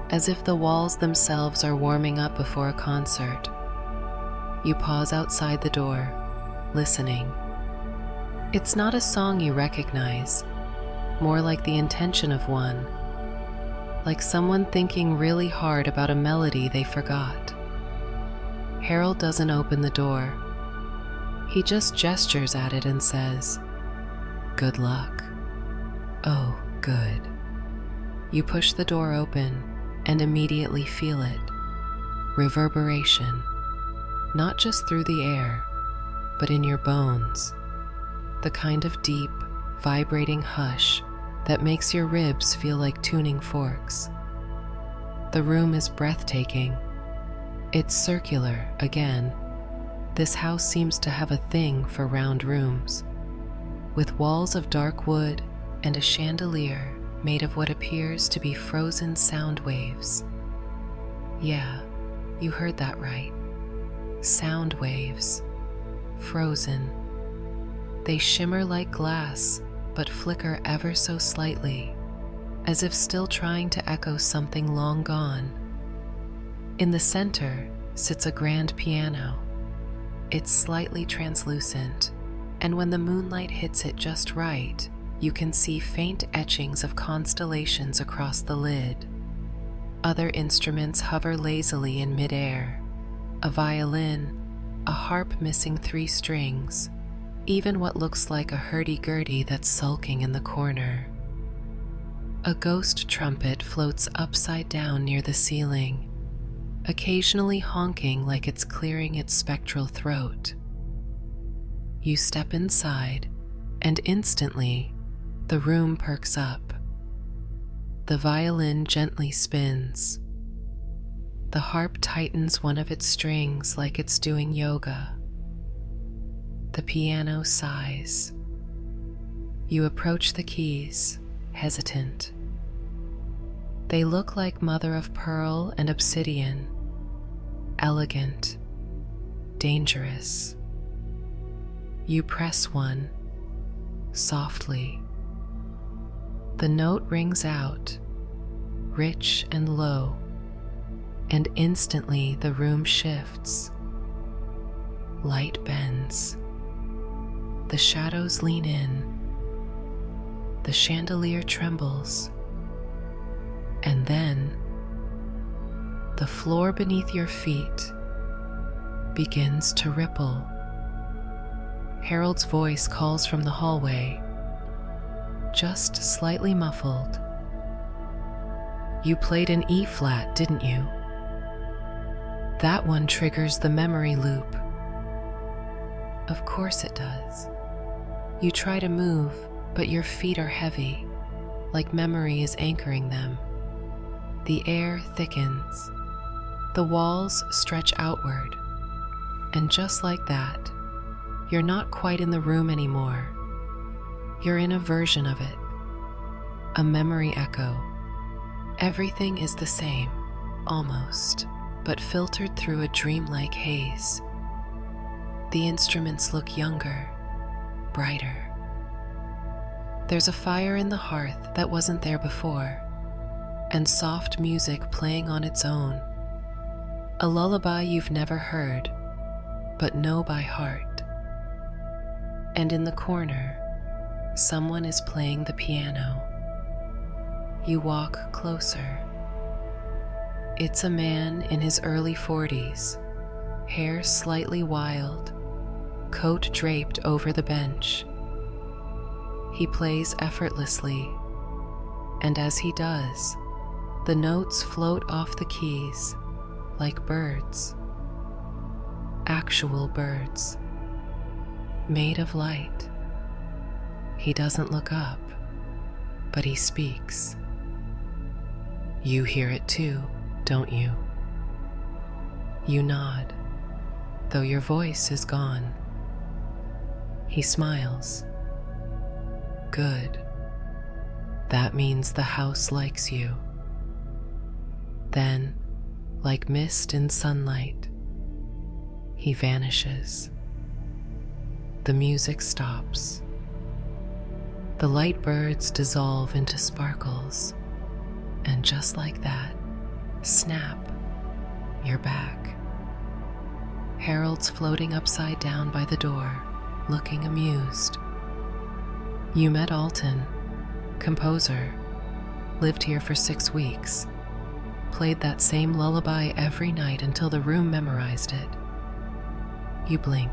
As if the walls themselves are warming up before a concert. You pause outside the door, listening. It's not a song you recognize, more like the intention of one. Like someone thinking really hard about a melody they forgot. Harold doesn't open the door. He just gestures at it and says, "Good luck." Oh, good. You push the door open and immediately feel it. Reverberation. Not just through the air, but in your bones. The kind of deep, vibrating hush that makes your ribs feel like tuning forks. The room is breathtaking. It's circular again, This house seems to have a thing for round rooms, with walls of dark wood and a chandelier made of what appears to be frozen sound waves. Yeah, you heard that right. Sound waves. Frozen. They shimmer like glass, but flicker ever so slightly, as if still trying to echo something long gone. In the center sits a grand piano. It's slightly translucent, and when the moonlight hits it just right, you can see faint etchings of constellations across the lid. Other instruments hover lazily in midair. A violin, a harp missing 3 strings, even what looks like a hurdy-gurdy that's sulking in the corner. A ghost trumpet floats upside down near the ceiling, occasionally honking like it's clearing its spectral throat. You step inside, and instantly, the room perks up. The violin gently spins. The harp tightens one of its strings like it's doing yoga. The piano sighs. You approach the keys, hesitant. They look like mother of pearl and obsidian, elegant, dangerous. You press one, softly. The note rings out, rich and low, and instantly the room shifts. Light bends. The shadows lean in. The chandelier trembles. And then, the floor beneath your feet begins to ripple. Harold's voice calls from the hallway, just slightly muffled. You played an E flat, didn't you? That one triggers the memory loop. Of course it does. You try to move, but your feet are heavy, like memory is anchoring them. The air thickens. The walls stretch outward. And just like that, you're not quite in the room anymore. You're in a version of it, a memory echo. Everything is the same, almost, but filtered through a dreamlike haze. The instruments look younger, brighter. There's a fire in the hearth that wasn't there before, and soft music playing on its own. A lullaby you've never heard, but know by heart. And in the corner, someone is playing the piano. You walk closer. It's a man in his early 40s, hair slightly wild, coat draped over the bench. He plays effortlessly, and as he does, the notes float off the keys like birds. Actual birds, made of light. He doesn't look up, but he speaks. You hear it too, don't you? You nod, though your voice is gone. He smiles. Good. That means the house likes you. Then, like mist in sunlight, he vanishes. The music stops. The light birds dissolve into sparkles, and just like that, snap, you're back. Harold's floating upside down by the door, looking amused. You met Alton, composer, lived here for 6 weeks, played that same lullaby every night until the room memorized it. You blink.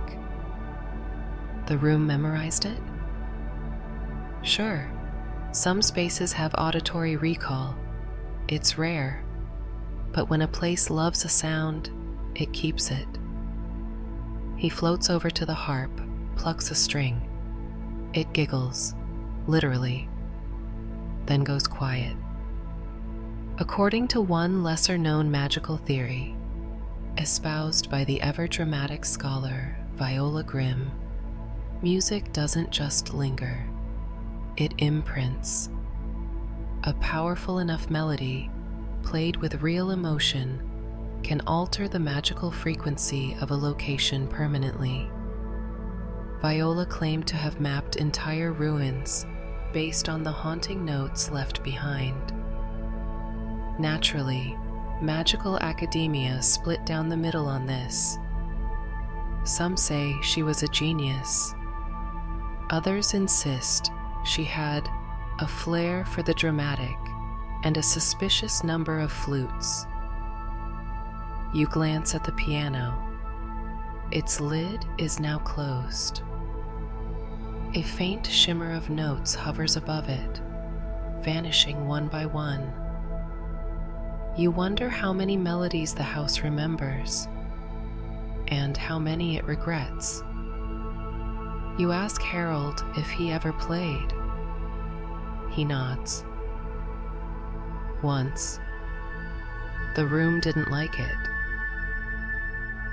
The room memorized it? Sure, some spaces have auditory recall. It's rare, but when a place loves a sound, it keeps it. He floats over to the harp, plucks a string. It giggles, literally, then goes quiet. According to one lesser-known magical theory, Espoused by the ever-dramatic scholar Viola Grimm, music doesn't just linger, it imprints. A powerful enough melody, played with real emotion, can alter the magical frequency of a location permanently. Viola claimed to have mapped entire ruins based on the haunting notes left behind. Naturally, magical academia split down the middle on this. Some say she was a genius. Others insist she had a flair for the dramatic and a suspicious number of flutes. You glance at the piano. Its lid is now closed. A faint shimmer of notes hovers above it, vanishing one by one. You wonder how many melodies the house remembers, and how many it regrets. You ask Harold if he ever played. He nods. Once. The room didn't like it.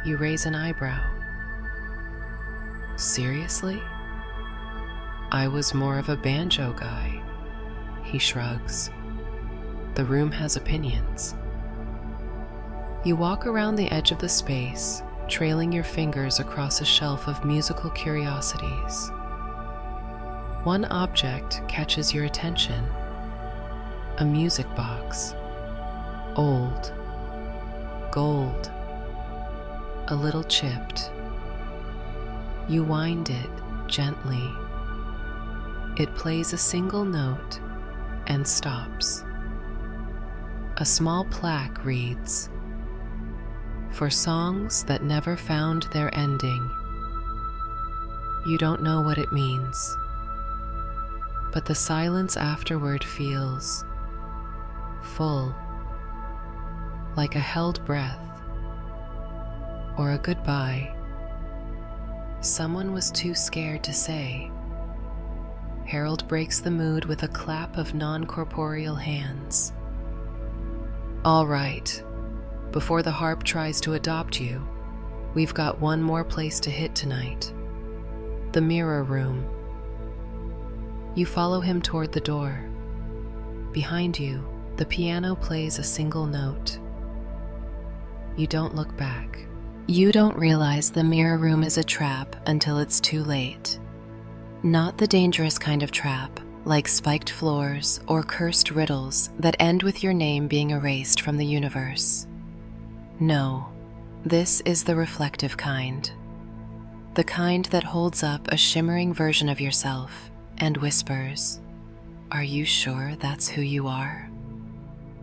You raise an eyebrow. Seriously? I was more of a banjo guy. He shrugs. The room has opinions. You walk around the edge of the space, trailing your fingers across a shelf of musical curiosities. One object catches your attention. A music box. Old. Gold. A little chipped. You wind it gently. It plays a single note and stops. A small plaque reads, "For songs that never found their ending." You don't know what it means, but the silence afterward feels full, like a held breath or a goodbye someone was too scared to say. Harold breaks the mood with a clap of non-corporeal hands. All right, before the harp tries to adopt you, we've got one more place to hit tonight. The mirror room. You follow him toward the door. Behind you, the piano plays a single note. You don't look back. You don't realize the mirror room is a trap until it's too late. Not the dangerous kind of trap, like spiked floors or cursed riddles that end with your name being erased from the universe. No, this is the reflective kind. The kind that holds up a shimmering version of yourself and whispers, "Are you sure that's who you are?"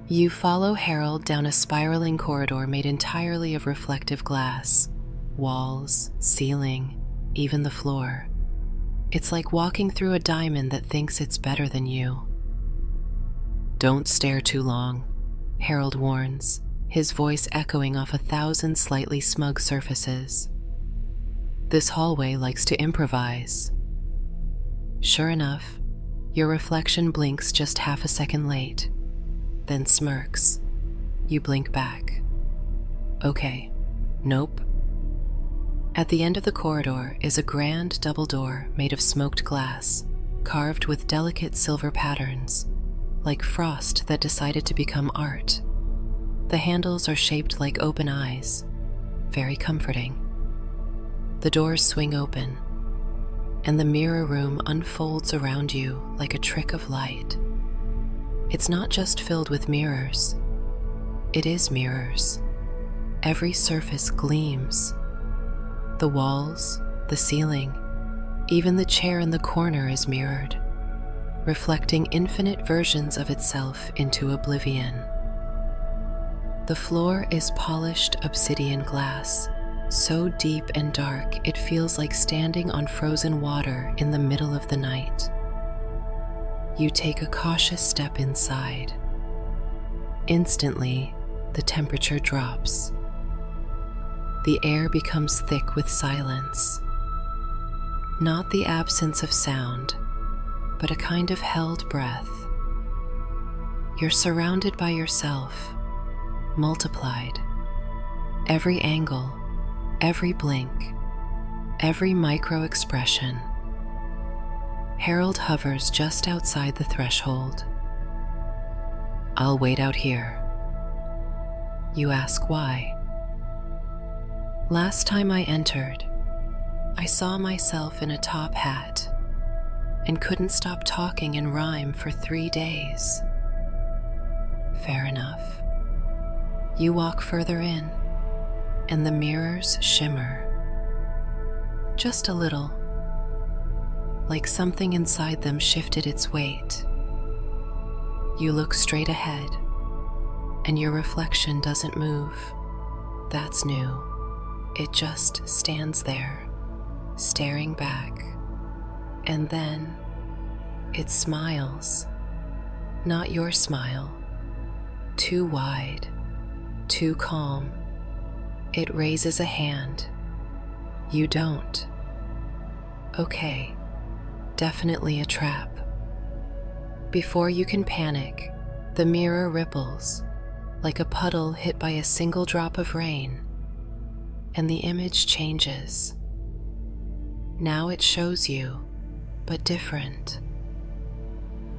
You follow Harold down a spiraling corridor made entirely of reflective glass, walls, ceiling, even the floor. It's like walking through a diamond that thinks it's better than you. Don't stare too long, Harold warns, his voice echoing off 1,000 slightly smug surfaces. This hallway likes to improvise. Sure enough, your reflection blinks just half a second late, then smirks. You blink back. Okay, nope. At the end of the corridor is a grand double door made of smoked glass, carved with delicate silver patterns, like frost that decided to become art. The handles are shaped like open eyes, very comforting. The doors swing open, and the mirror room unfolds around you like a trick of light. It's not just filled with mirrors. It is mirrors. Every surface gleams. The walls, the ceiling, even the chair in the corner is mirrored, reflecting infinite versions of itself into oblivion. The floor is polished obsidian glass, so deep and dark it feels like standing on frozen water in the middle of the night. You take a cautious step inside. Instantly, the temperature drops. The air becomes thick with silence. Not the absence of sound, but a kind of held breath. You're surrounded by yourself, multiplied, Every angle, every blink, every micro expression. Harold hovers just outside the threshold. "I'll wait out here." You ask why. "Last time I entered, I saw myself in a top hat and couldn't stop talking in rhyme for 3 days." Fair enough. You walk further in, and the mirrors shimmer. Just a little, like something inside them shifted its weight. You look straight ahead, and your reflection doesn't move. That's new. It just stands there, staring back, and then it smiles. Not your smile. Too wide, too calm. It raises a hand. You don't. Okay, definitely a trap. Before you can panic, the mirror ripples, like a puddle hit by a single drop of rain, and the image changes. Now it shows you, but different.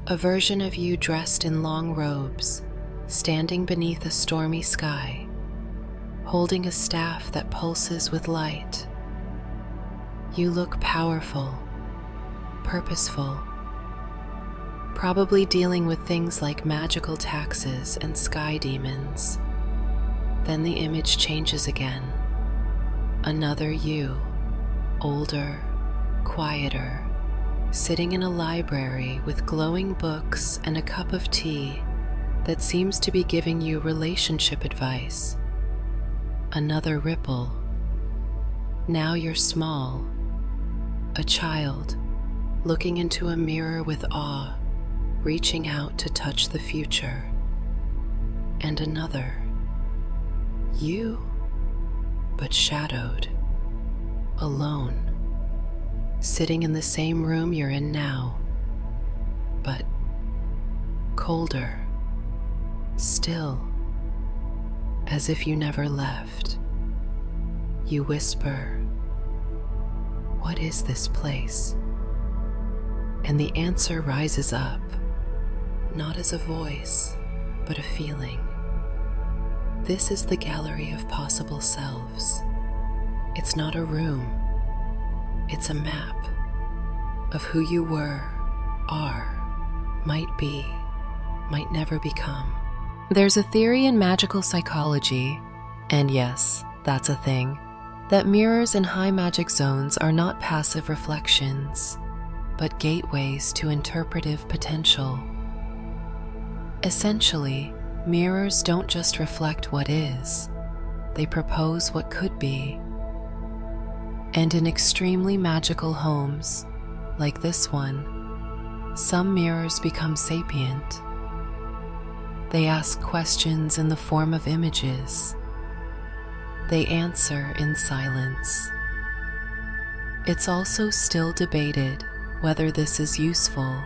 A version of you dressed in long robes, standing beneath a stormy sky, holding a staff that pulses with light. You look powerful, purposeful, probably dealing with things like magical taxes and sky demons. Then the image changes again. Another you, older, quieter, sitting in a library with glowing books and a cup of tea that seems to be giving you relationship advice. Another ripple. Now you're small, a child, looking into a mirror with awe, reaching out to touch the future. And another. You, but shadowed, alone, sitting in the same room you're in now, but colder, still, as if you never left. You whisper, "What is this place?" And the answer rises up, not as a voice, but a feeling. This is the gallery of possible selves. It's not a room. It's a map of who you were, are, might be, might never become. There's a theory in magical psychology, and yes, that's a thing, that mirrors in high magic zones are not passive reflections, but gateways to interpretive potential. Essentially, mirrors don't just reflect what is, they propose what could be. And in extremely magical homes, like this one, some mirrors become sapient. They ask questions in the form of images. They answer in silence. It's also still debated whether this is useful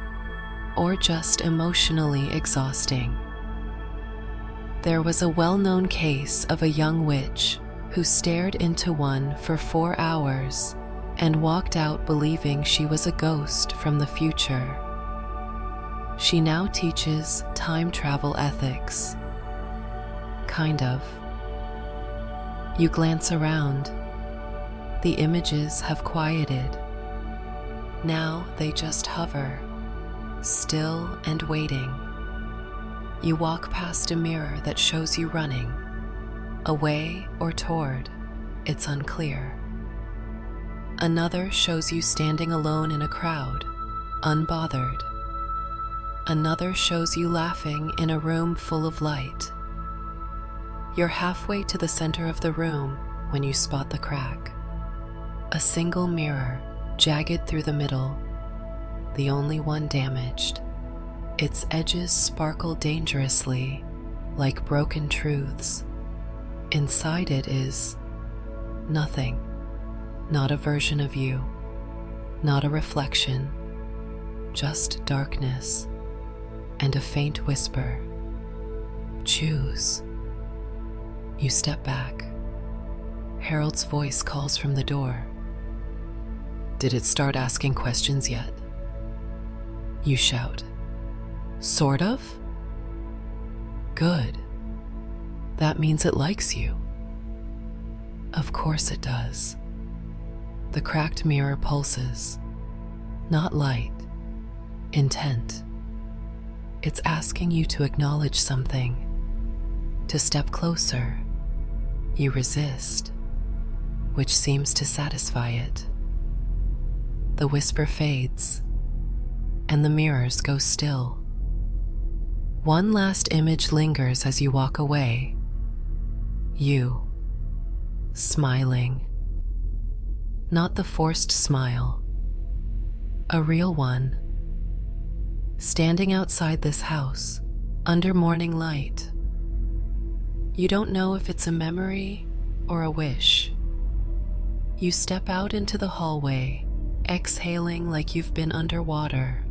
or just emotionally exhausting. There was a well-known case of a young witch who stared into one for 4 hours and walked out believing she was a ghost from the future. She now teaches time travel ethics. Kind of. You glance around. The images have quieted. Now they just hover, still and waiting. You walk past a mirror that shows you running, away or toward, it's unclear. Another shows you standing alone in a crowd, unbothered. Another shows you laughing in a room full of light. You're halfway to the center of the room when you spot the crack. A single mirror, jagged through the middle, the only one damaged. Its edges sparkle dangerously, like broken truths. Inside it is nothing, not a version of you, not a reflection, just darkness and a faint whisper. Choose. You step back, Harold's voice calls from the door. Did it start asking questions yet? You shout. Sort of? Good. That means it likes you. Of course it does. The cracked mirror pulses. Not light. Intent. It's asking you to acknowledge something. To step closer. You resist, which seems to satisfy it. The whisper fades, and the mirrors go still. One last image lingers as you walk away. You, smiling. Not the forced smile. A real one. Standing outside this house, under morning light. You don't know if it's a memory or a wish. You step out into the hallway, exhaling like you've been underwater.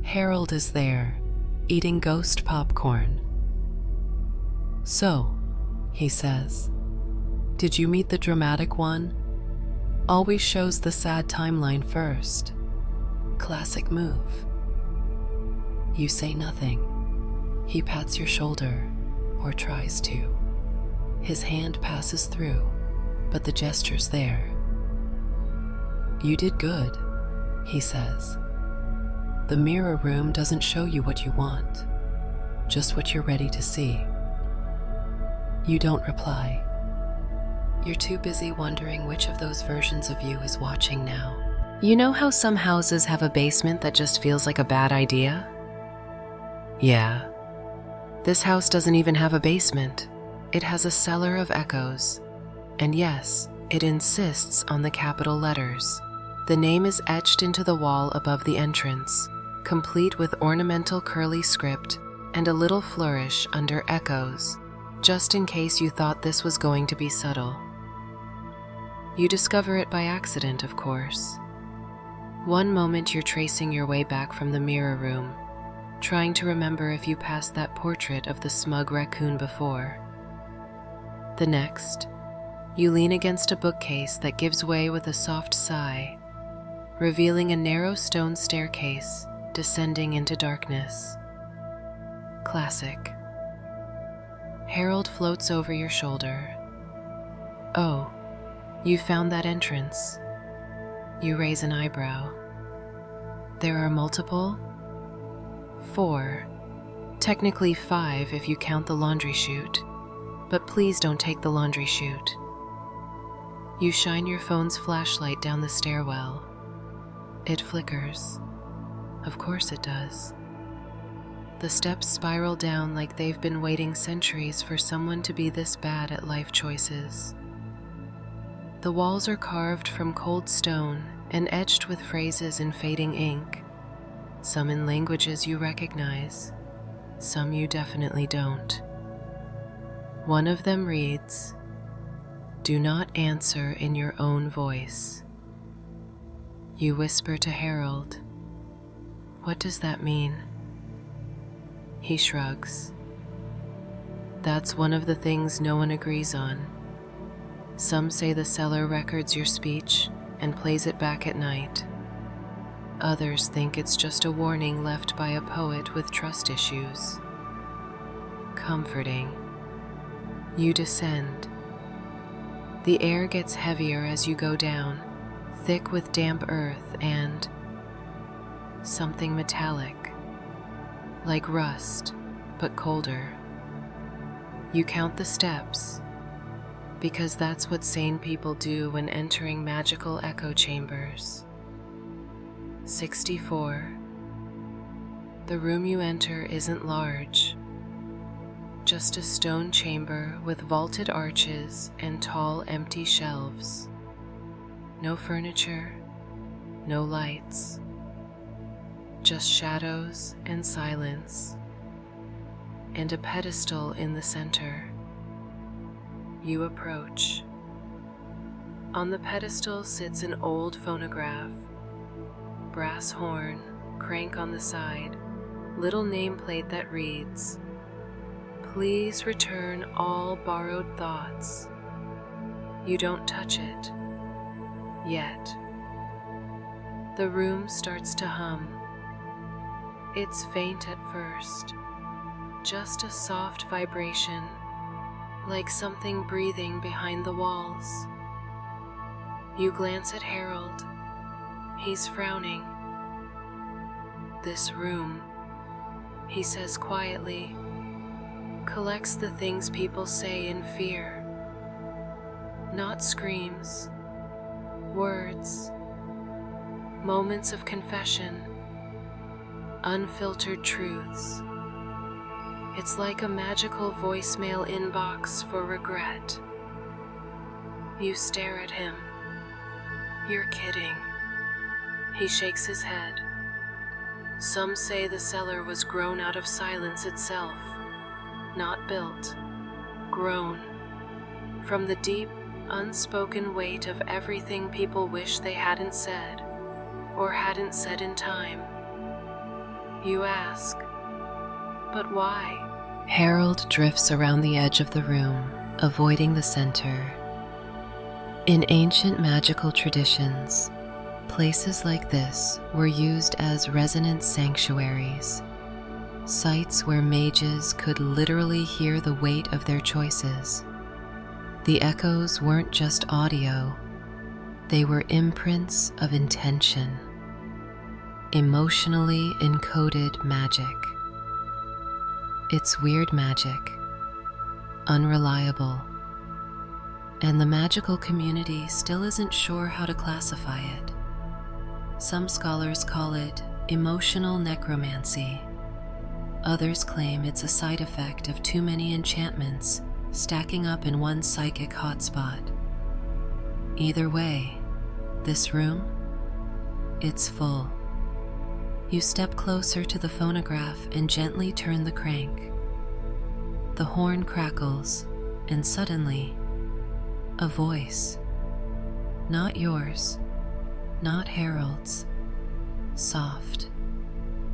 Harold is there, eating ghost popcorn. So, he says, did you meet the dramatic one? Always shows the sad timeline first. Classic move. You say nothing. He pats your shoulder, or tries to. His hand passes through, but the gesture's there. You did good, he says. The mirror room doesn't show you what you want, just what you're ready to see. You don't reply. You're too busy wondering which of those versions of you is watching now. You know how some houses have a basement that just feels like a bad idea? Yeah. This house doesn't even have a basement. It has a cellar of echoes. And yes, it insists on the capital letters. The name is etched into the wall above the entrance, complete with ornamental curly script and a little flourish under echoes, just in case you thought this was going to be subtle. You discover it by accident, of course. One moment you're tracing your way back from the mirror room, trying to remember if you passed that portrait of the smug raccoon before. The next, you lean against a bookcase that gives way with a soft sigh, revealing a narrow stone staircase descending into darkness. Classic. Harold floats over your shoulder. Oh, you found that entrance. You raise an eyebrow. There are multiple? 4. Technically 5 if you count the laundry chute, but please don't take the laundry chute. You shine your phone's flashlight down the stairwell. It flickers. Of course it does. The steps spiral down like they've been waiting centuries for someone to be this bad at life choices. The walls are carved from cold stone and etched with phrases in fading ink, some in languages you recognize, some you definitely don't. One of them reads, "Do not answer in your own voice." You whisper to Harold, "What does that mean?" He shrugs. That's one of the things no one agrees on. Some say the cellar records your speech and plays it back at night. Others think it's just a warning left by a poet with trust issues. Comforting. You descend. The air gets heavier as you go down, thick with damp earth and something metallic, like rust, but colder. You count the steps, because that's what sane people do when entering magical echo chambers. 64. The room you enter isn't large, just a stone chamber with vaulted arches and tall empty shelves. No furniture, no lights, just shadows and silence, and a pedestal in the center. You approach. On the pedestal sits an old phonograph, brass horn, crank on the side, little nameplate that reads, "Please return all borrowed thoughts." You don't touch it. Yet. The room starts to hum. It's faint at first, just a soft vibration, like something breathing behind the walls. You glance at Harold. He's frowning. This room, he says quietly, collects the things people say in fear. Not screams, words, moments of confession, unfiltered truths. It's like a magical voicemail inbox for regret. You stare at him. You're kidding. He shakes his head. Some say the cellar was grown out of silence itself, not built, grown, from the deep, unspoken weight of everything people wish they hadn't said, or hadn't said in time. You ask, but why? Harold drifts around the edge of the room, avoiding the center. In ancient magical traditions, places like this were used as resonance sanctuaries, sites where mages could literally hear the weight of their choices. The echoes weren't just audio, they were imprints of intention, emotionally encoded magic. It's weird magic, unreliable, and the magical community still isn't sure how to classify it. Some scholars call it emotional necromancy. Others claim it's a side effect of too many enchantments stacking up in one psychic hotspot. Either way, this room, it's full. You step closer to the phonograph and gently turn the crank. The horn crackles, and suddenly, a voice. Not yours, not Harold's. Soft,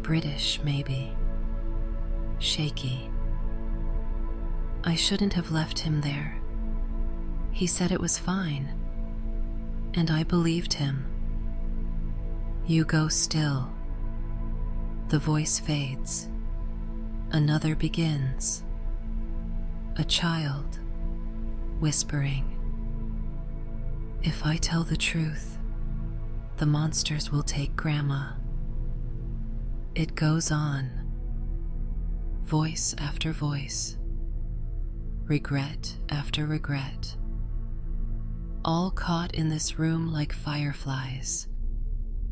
British maybe, shaky. I shouldn't have left him there. He said it was fine, and I believed him. You go still. The voice fades. Another begins. A child, whispering. If I tell the truth, the monsters will take Grandma. It goes on. Voice after voice. Regret after regret. All caught in this room like fireflies,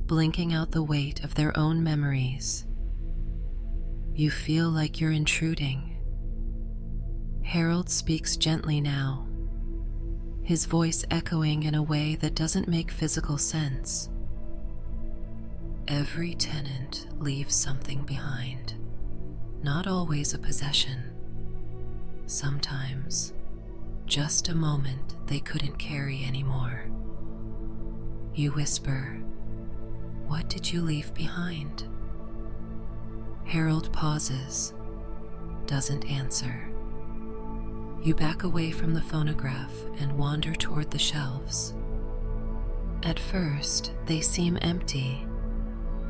blinking out the weight of their own memories. You feel like you're intruding. Harold speaks gently now, his voice echoing in a way that doesn't make physical sense. Every tenant leaves something behind, not always a possession. Sometimes, just a moment they couldn't carry anymore. You whisper, "What did you leave behind?" Harold pauses, doesn't answer. You back away from the phonograph and wander toward the shelves. At first, they seem empty,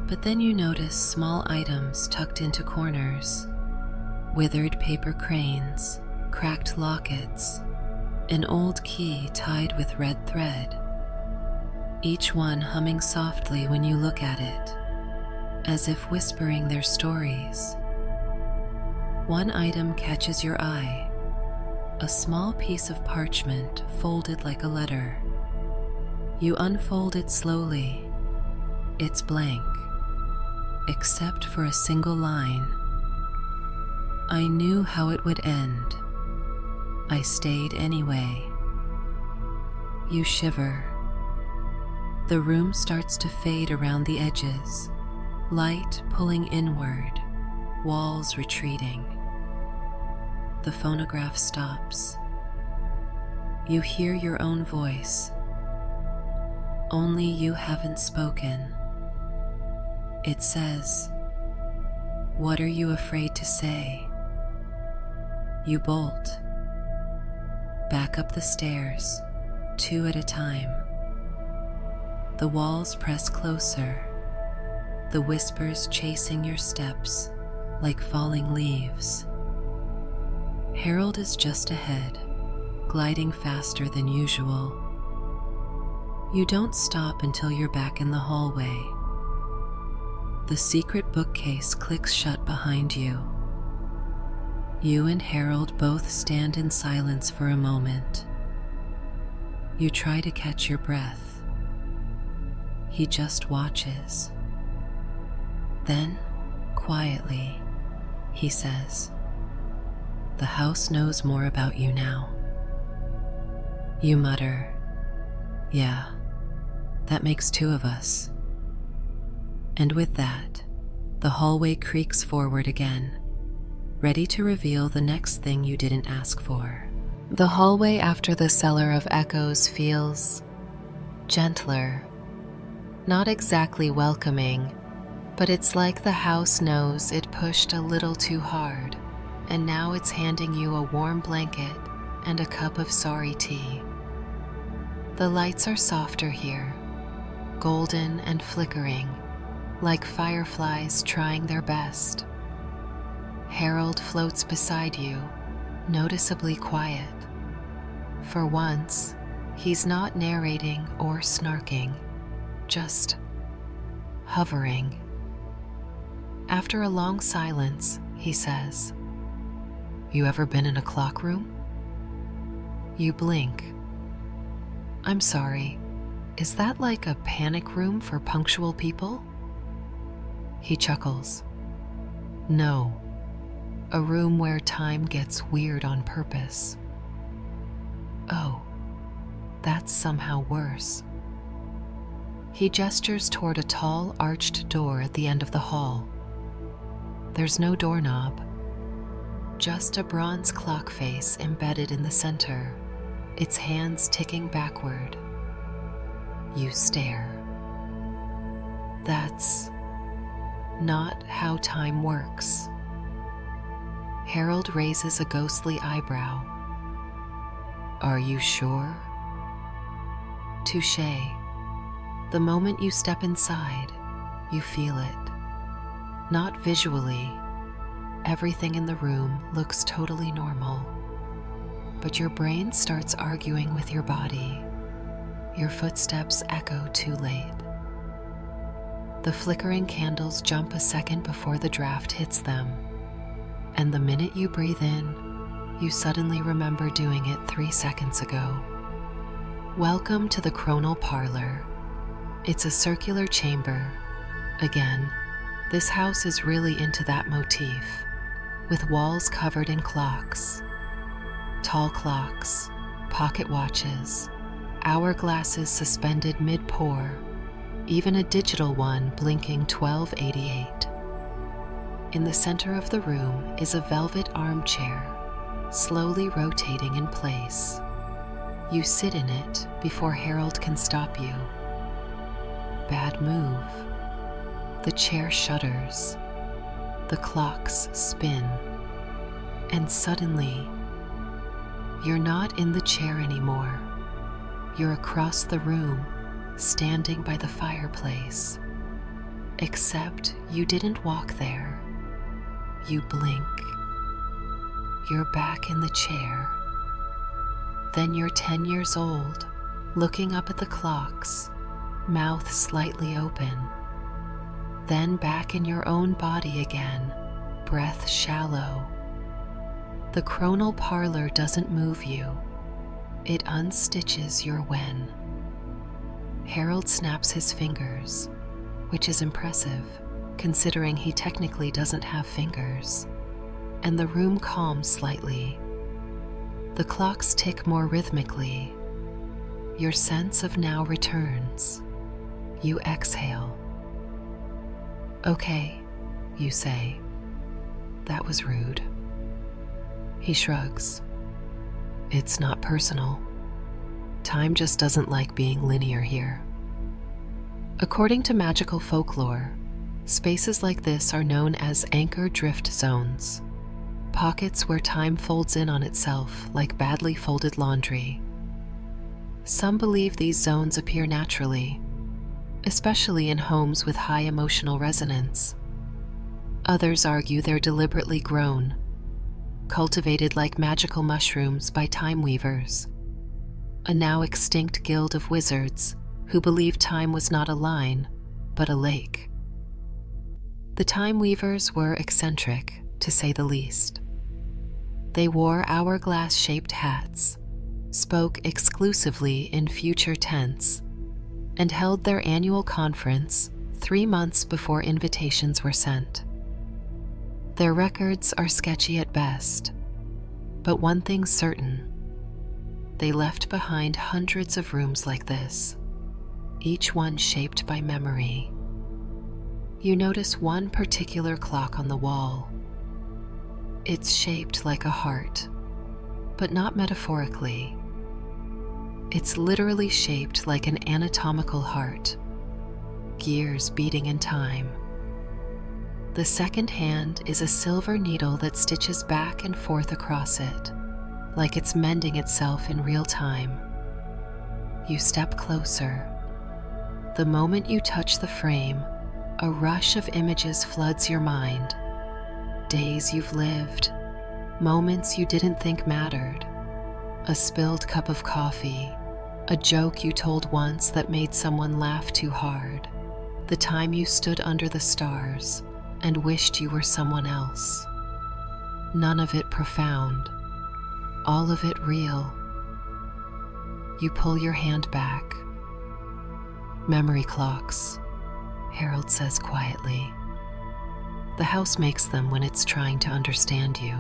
but then you notice small items tucked into corners, withered paper cranes, cracked lockets, an old key tied with red thread, each one humming softly when you look at it, as if whispering their stories. One item catches your eye, a small piece of parchment folded like a letter. You unfold it slowly. It's blank, except for a single line. I knew how it would end. I stayed anyway. You shiver. The room starts to fade around the edges, light pulling inward, walls retreating. The phonograph stops. You hear your own voice. Only you haven't spoken. It says, "What are you afraid to say?" You bolt. Back up the stairs, two at a time. The walls press closer, the whispers chasing your steps like falling leaves. Harold is just ahead, gliding faster than usual. You don't stop until you're back in the hallway. The secret bookcase clicks shut behind you. You and Harold both stand in silence for a moment. You try to catch your breath. He just watches. Then, quietly, he says, "The house knows more about you now." You mutter, "Yeah, that makes two of us." And with that, the hallway creaks forward again, ready to reveal the next thing you didn't ask for. The hallway after the Cellar of Echoes feels gentler, not exactly welcoming, but it's like the house knows it pushed a little too hard, and now it's handing you a warm blanket and a cup of sorry tea. The lights are softer here, golden and flickering, like fireflies trying their best. Harold floats beside you, noticeably quiet. For once, he's not narrating or snarking, just hovering. After a long silence, he says, "You ever been in a clock room?" You blink. "I'm sorry, is that like a panic room for punctual people?" He chuckles. "No, a room where time gets weird on purpose." "Oh, that's somehow worse." He gestures toward a tall, arched door at the end of the hall. There's no doorknob, just a bronze clock face embedded in the center, its hands ticking backward. You stare. That's not how time works. Harold raises a ghostly eyebrow. "Are you sure?" Touché. The moment you step inside, you feel it. Not visually. Everything in the room looks totally normal. But your brain starts arguing with your body. Your footsteps echo too late. The flickering candles jump a second before the draft hits them. And the minute you breathe in, you suddenly remember doing it 3 seconds ago. Welcome to the chronal parlor. It's a circular chamber. Again, this house is really into that motif, with walls covered in clocks. Tall clocks, pocket watches, hourglasses suspended mid-pour, even a digital one blinking 1288. In the center of the room is a velvet armchair, slowly rotating in place. You sit in it before Harold can stop you. Bad move. The chair shudders. The clocks spin. And suddenly, you're not in the chair anymore. You're across the room, standing by the fireplace. Except you didn't walk there. You blink. You're back in the chair. Then you're 10 years old, looking up at the clocks, mouth slightly open. Then back in your own body again, breath shallow. The chronal parlor doesn't move you. It unstitches your when. Harold snaps his fingers, which is impressive, considering he technically doesn't have fingers, and the room calms slightly. The clocks tick more rhythmically. Your sense of now returns. You exhale. "Okay," you say. "That was rude." He shrugs. "It's not personal. Time just doesn't like being linear here." According to magical folklore, spaces like this are known as anchor drift zones, pockets where time folds in on itself like badly folded laundry. Some believe these zones appear naturally, especially in homes with high emotional resonance. Others argue they're deliberately grown, cultivated like magical mushrooms by time weavers, a now extinct guild of wizards who believed time was not a line, but a lake. The time weavers were eccentric, to say the least. They wore hourglass-shaped hats, spoke exclusively in future tense, and held their annual conference 3 months before invitations were sent. Their records are sketchy at best, but one thing's certain: they left behind hundreds of rooms like this, each one shaped by memory. You notice one particular clock on the wall. It's shaped like a heart, but not metaphorically. It's literally shaped like an anatomical heart, gears beating in time. The second hand is a silver needle that stitches back and forth across it, like it's mending itself in real time. You step closer. The moment you touch the frame, a rush of images floods your mind. Days you've lived, moments you didn't think mattered, a spilled cup of coffee, a joke you told once that made someone laugh too hard, the time you stood under the stars and wished you were someone else. None of it profound, all of it real. You pull your hand back. Memory clocks, Harold says quietly. The house makes them when it's trying to understand you.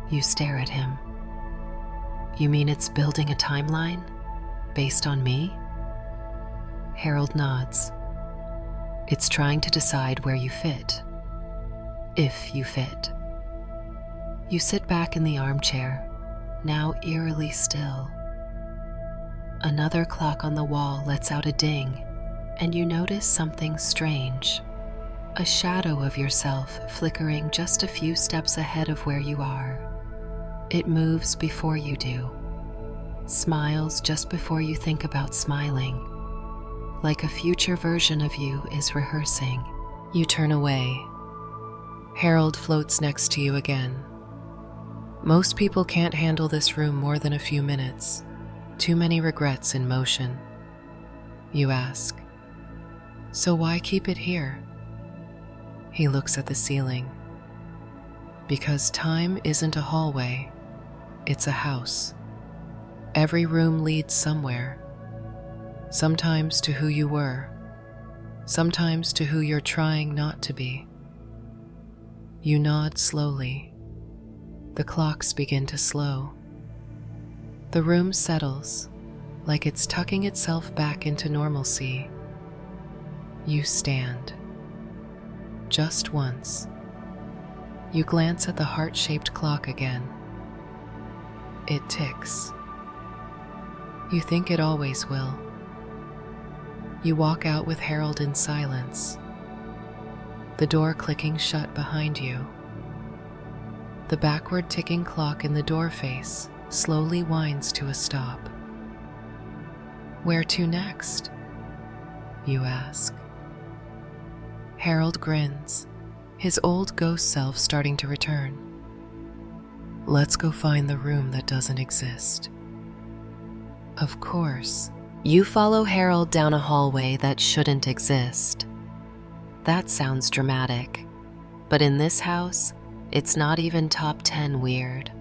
You stare at him. You mean it's building a timeline? Based on me? Harold nods. It's trying to decide where you fit. If you fit. You sit back in the armchair, now eerily still. Another clock on the wall lets out a ding, and you notice something strange. A shadow of yourself flickering just a few steps ahead of where you are. It moves before you do, smiles just before you think about smiling, like a future version of you is rehearsing. You turn away. Harold floats next to you again. Most people can't handle this room more than a few minutes. Too many regrets in motion. You ask, so why keep it here? He looks at the ceiling. Because time isn't a hallway, it's a house. Every room leads somewhere. Sometimes to who you were, sometimes to who you're trying not to be. You nod slowly. The clocks begin to slow. The room settles, like it's tucking itself back into normalcy. You stand. Just once. You glance at the heart-shaped clock again. It ticks. You think it always will. You walk out with Harold in silence, the door clicking shut behind you. The backward ticking clock in the door face slowly winds to a stop. Where to next? You ask. Harold grins, his old ghost self starting to return. Let's go find the room that doesn't exist. Of course. You follow Harold down a hallway that shouldn't exist. That sounds dramatic, but in this house, it's not even top 10 weird.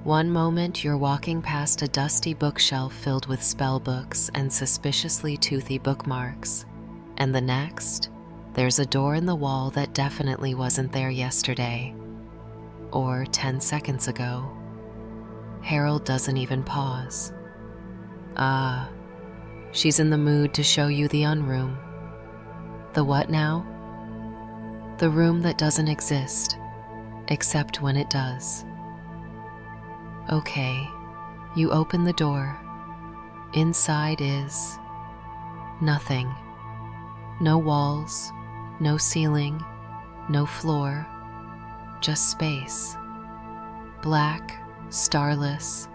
One moment you're walking past a dusty bookshelf filled with spell books and suspiciously toothy bookmarks, and the next, there's a door in the wall that definitely wasn't there yesterday, or 10 seconds ago. Harold doesn't even pause. Ah, she's in the mood to show you the unroom. The what now? The room that doesn't exist, except when it does. Okay, you open the door. Inside is nothing. No walls, no ceiling, no floor, just space. Black, starless,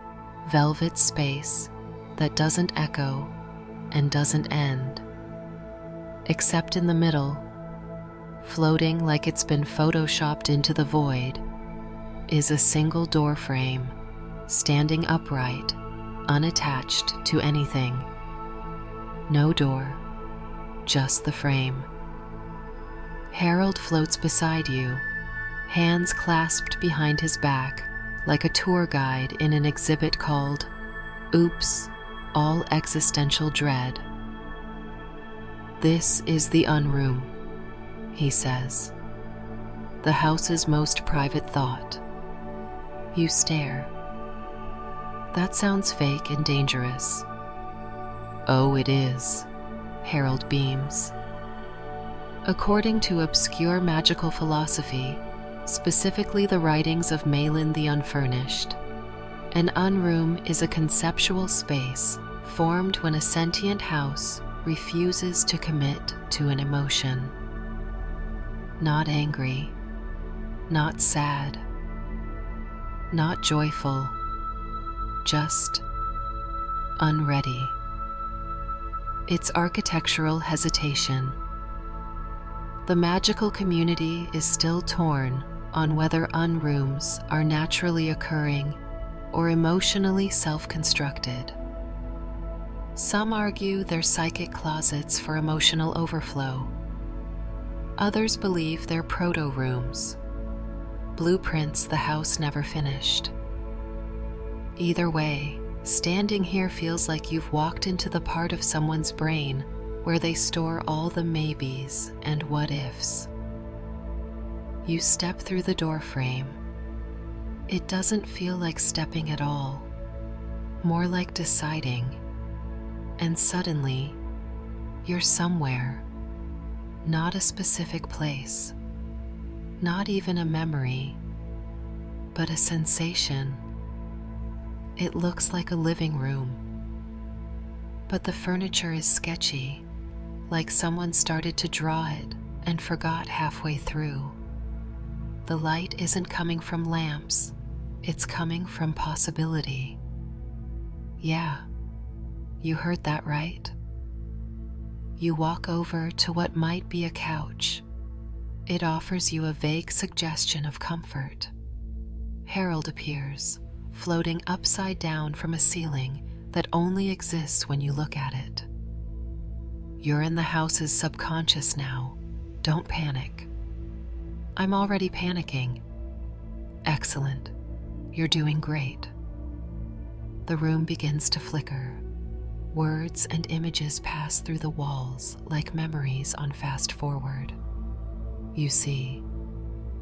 velvet space that doesn't echo and doesn't end, except in the middle, floating like it's been photoshopped into the void, is a single door frame, standing upright, unattached to anything. No door, just the frame. Harold floats beside you, hands clasped behind his back, like a tour guide in an exhibit called Oops, All Existential Dread. "This is the unroom," he says. "The house's most private thought." You stare. "That sounds fake and dangerous." "Oh, it is," Harold beams. According to obscure magical philosophy, specifically the writings of Malin the Unfurnished, an unroom is a conceptual space formed when a sentient house refuses to commit to an emotion. Not angry, not sad, not joyful, just unready. It's architectural hesitation. The magical community is still torn on whether unrooms are naturally occurring or emotionally self-constructed. Some argue they're psychic closets for emotional overflow. Others believe they're proto-rooms, blueprints the house never finished. Either way, standing here feels like you've walked into the part of someone's brain where they store all the maybes and what-ifs. You step through the door frame. It doesn't feel like stepping at all, more like deciding. And suddenly, you're somewhere, not a specific place, not even a memory, but a sensation. It looks like a living room, but the furniture is sketchy, like someone started to draw it and forgot halfway through. The light isn't coming from lamps, it's coming from possibility. Yeah, you heard that right. You walk over to what might be a couch. It offers you a vague suggestion of comfort. Harold appears, floating upside down from a ceiling that only exists when you look at it. You're in the house's subconscious now. Don't panic. I'm already panicking. Excellent. You're doing great. The room begins to flicker. Words and images pass through the walls like memories on fast forward. You see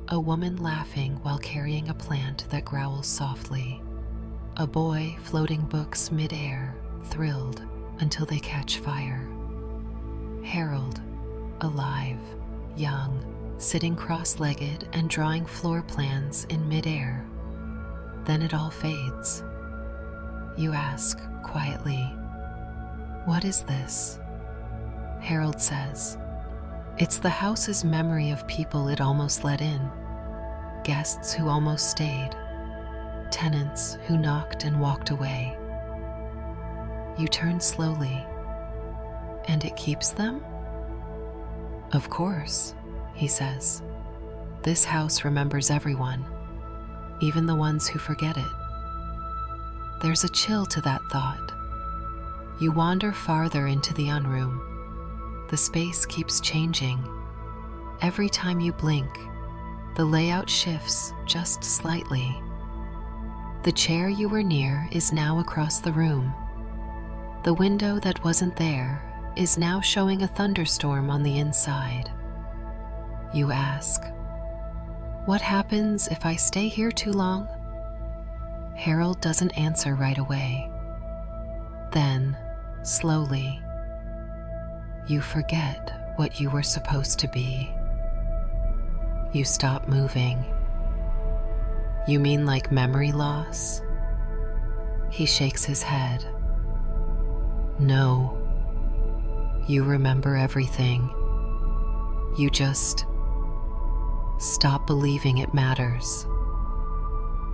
a woman laughing while carrying a plant that growls softly. A boy floating books mid-air, thrilled until they catch fire. Harold, alive, young, sitting cross-legged and drawing floor plans in mid-air. Then it all fades. You ask quietly, "What is this?" Harold says, "It's the house's memory of people it almost let in, guests who almost stayed, tenants who knocked and walked away." You turn slowly. "And it keeps them?" "Of course," he says. "This house remembers everyone, even the ones who forget it." There's a chill to that thought. You wander farther into the unroom. The space keeps changing. Every time you blink, the layout shifts just slightly. The chair you were near is now across the room. The window that wasn't there is now showing a thunderstorm on the inside. You ask, "What happens if I stay here too long?" Harold doesn't answer right away. Then, slowly, you forget what you were supposed to be. You stop moving. "You mean like memory loss?" He shakes his head. "No. You remember everything. You just stop believing it matters.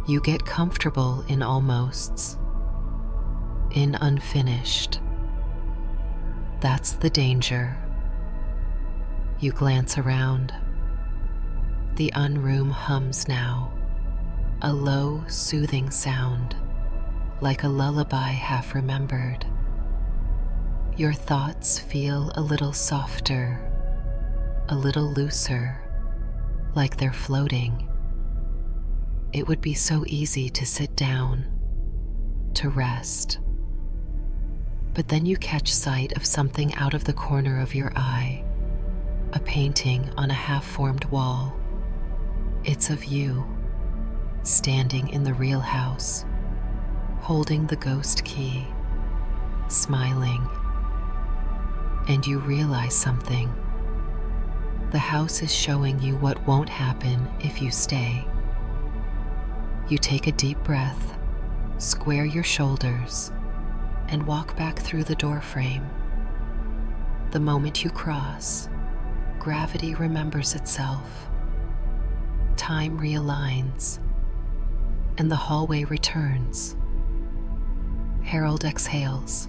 You get comfortable in almosts. in unfinished. That's the danger. You glance around. The unroom hums now, a low, soothing sound, like a lullaby half remembered. Your thoughts feel a little softer, a little looser, like they're floating. It would be so easy to sit down, to rest. But then you catch sight of something out of the corner of your eye, a painting on a half-formed wall. It's of you, standing in the real house, holding the ghost key, smiling. And you realize something. The house is showing you what won't happen if you stay. You take a deep breath, square your shoulders, and walk back through the door frame. The moment you cross, gravity remembers itself. Time realigns, and the hallway returns. Harold exhales.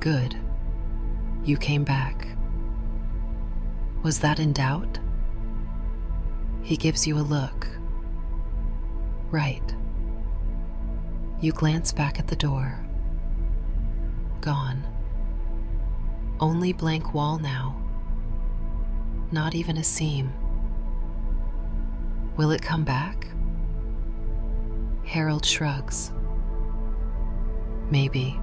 Good. You came back. Was that in doubt? He gives you a look. Right. You glance back at the door. Gone. Only blank wall now. Not even a seam. Will it come back? Harold shrugs. Maybe.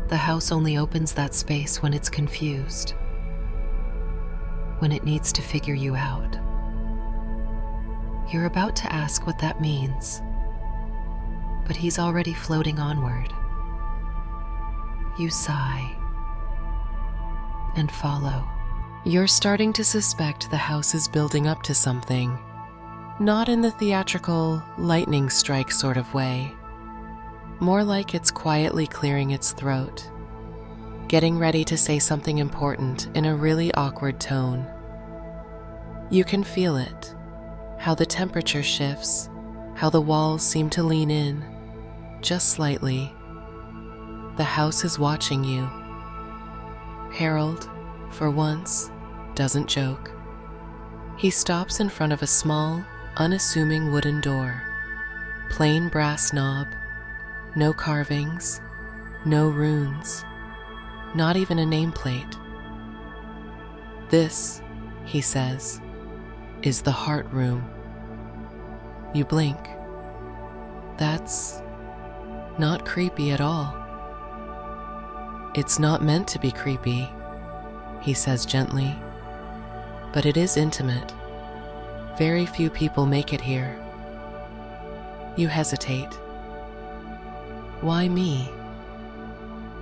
The house only opens that space when it's confused, when it needs to figure you out. You're about to ask what that means, but he's already floating onward. You sigh and follow. You're starting to suspect the house is building up to something, not in the theatrical lightning strike sort of way. More like it's quietly clearing its throat, getting ready to say something important in a really awkward tone. You can feel it, how the temperature shifts, how the walls seem to lean in, just slightly. The house is watching you. Harold, for once, doesn't joke. He stops in front of a small, unassuming wooden door, plain brass knob. No carvings, no runes, not even a nameplate. This, he says, is the heart room. You blink. That's not creepy at all. It's not meant to be creepy, he says gently, but it is intimate. Very few people make it here. You hesitate. Why me?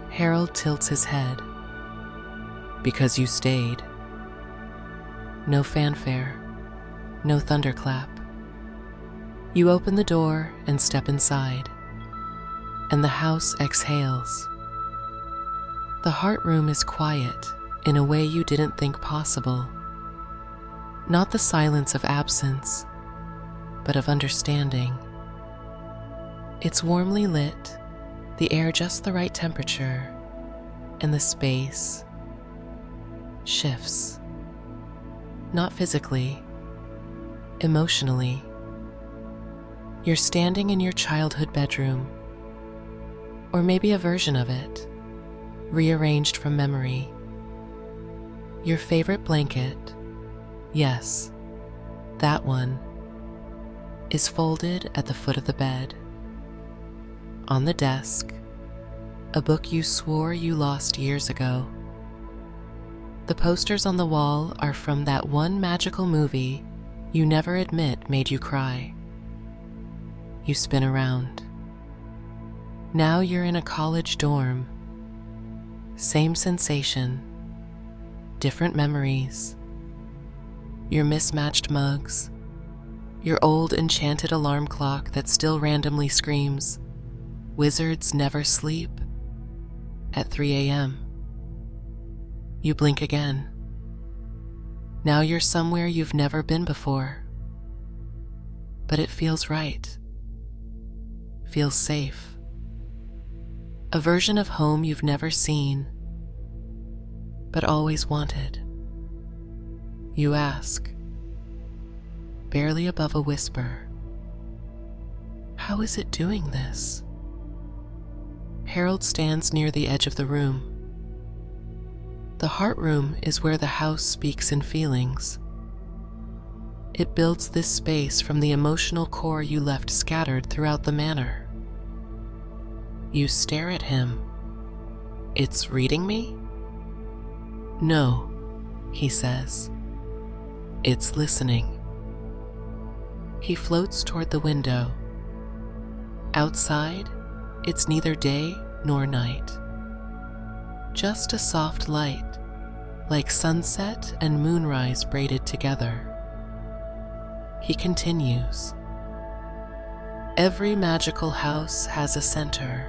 Harold tilts his head. Because you stayed. No fanfare, no thunderclap. You open the door and step inside, and the house exhales. The heart room is quiet in a way you didn't think possible. Not the silence of absence, but of understanding. It's warmly lit, the air just the right temperature, and the space shifts. Not physically, emotionally. You're standing in your childhood bedroom, or maybe a version of it, rearranged from memory. Your favorite blanket, yes, that one, is folded at the foot of the bed. On the desk, a book you swore you lost years ago. The posters on the wall are from that one magical movie you never admit made you cry. You spin around. Now you're in a college dorm. Same sensation, different memories. Your mismatched mugs, your old enchanted alarm clock that still randomly screams, "Wizards never sleep," at 3 a.m. You blink again. Now you're somewhere you've never been before. But it feels right. Feels safe. a version of home you've never seen, but always wanted. You ask, barely above a whisper, "How is it doing this?" Harold stands near the edge of the room. The heart room is where the house speaks in feelings. It builds this space from the emotional core you left scattered throughout the manor. You stare at him. "It's reading me?" "No," he says. "It's listening." He floats toward the window. Outside, it's neither day nor night. Just a soft light, like sunset and moonrise braided together. He continues. Every magical house has a center,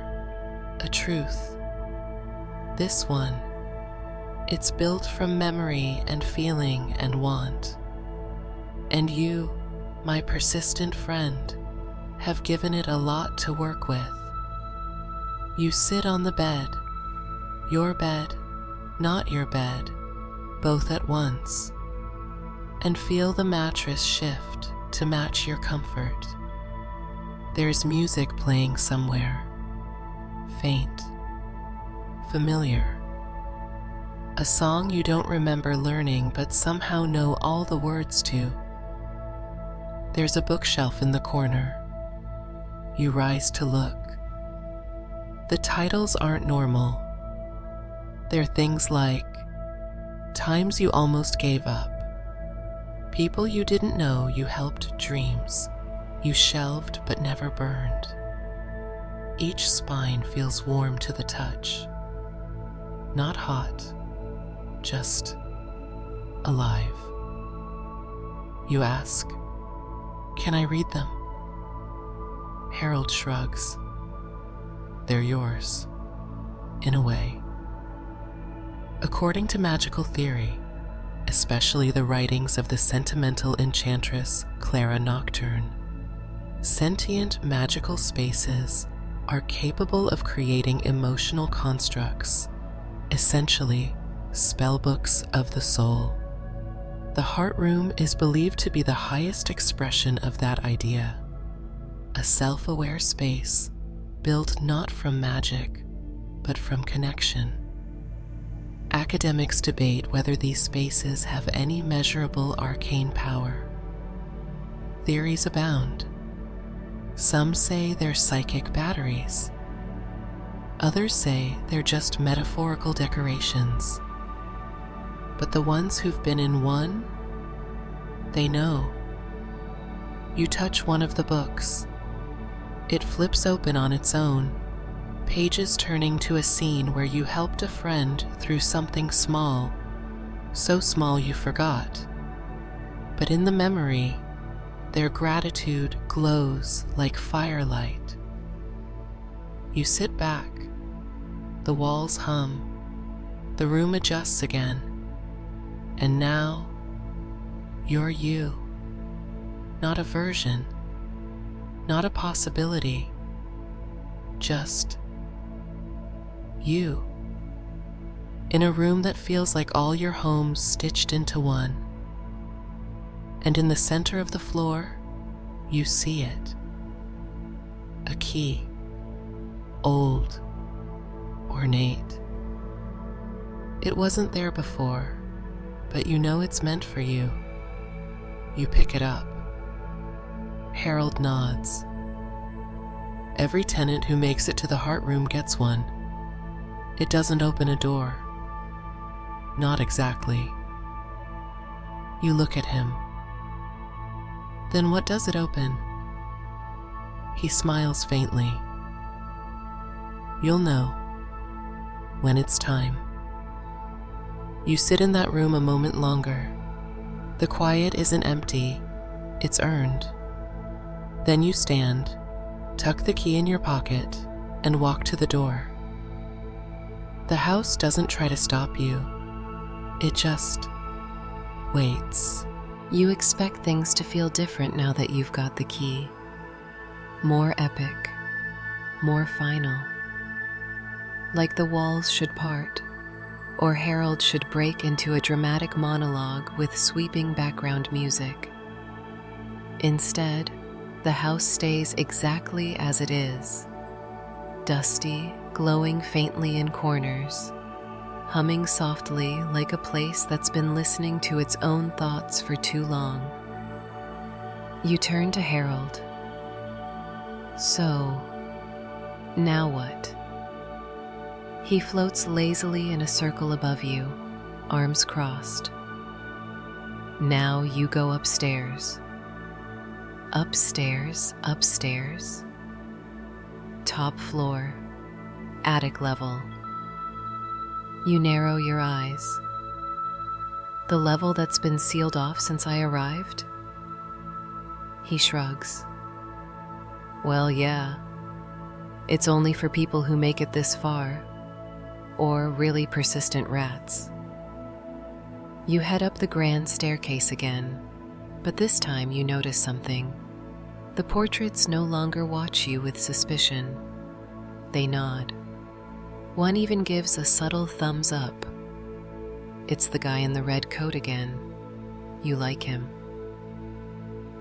a truth. This one, it's built from memory and feeling and want. And you, my persistent friend, have given it a lot to work with. You sit on the bed, your bed, not your bed, both at once, and feel the mattress shift to match your comfort. There's music playing somewhere, faint, familiar. A song you don't remember learning but somehow know all the words to. There's a bookshelf in the corner. You rise to look. The titles aren't normal. They're things like Times You Almost Gave Up, People You Didn't Know You Helped Dreams, You Shelved But Never Burned. Each spine feels warm to the touch. Not hot, just alive. You ask, "Can I read them?" Harold shrugs. They're yours, in a way. According to magical theory, especially the writings of the sentimental enchantress Clara Nocturne, sentient magical spaces are capable of creating emotional constructs, essentially spellbooks of the soul. The heart room is believed to be the highest expression of that idea, a self-aware space built not from magic, but from connection. Academics debate whether these spaces have any measurable arcane power. Theories abound. Some say they're psychic batteries. Others say they're just metaphorical decorations. But the ones who've been in one, they know. You touch one of the books. It flips open on its own, pages turning to a scene where you helped a friend through something small, so small you forgot. But in the memory, their gratitude glows like firelight. You sit back, the walls hum, the room adjusts again, and now you're you. Not a version, not a possibility, just you. In a room that feels like all your homes stitched into one. And in the center of the floor, you see it. A key, old, ornate. It wasn't there before, but you know it's meant for you. You pick it up. Harold nods. Every tenant who makes it to the heart room gets one. It doesn't open a door. Not exactly. You look at him. Then what does it open? He smiles faintly. You'll know when it's time. You sit in that room a moment longer. The quiet isn't empty, it's earned. Then you stand, tuck the key in your pocket, and walk to the door. The house doesn't try to stop you. It just waits. You expect things to feel different now that you've got the key. More epic, more final. like the walls should part, or Harold should break into a dramatic monologue with sweeping background music. Instead, the house stays exactly as it is, dusty, glowing faintly in corners, humming softly like a place that's been listening to its own thoughts for too long. You turn to Harold. So, now what? He floats lazily in a circle above you, arms crossed. Now you go upstairs. Upstairs, upstairs. Top floor, attic level. You narrow your eyes. The level that's been sealed off since I arrived? He shrugs. Well, yeah. It's only for people who make it this far, or really persistent rats. You head up the grand staircase again, but this time you notice something. The portraits no longer watch you with suspicion. They nod. One even gives a subtle thumbs up. It's the guy in the red coat again. You like him.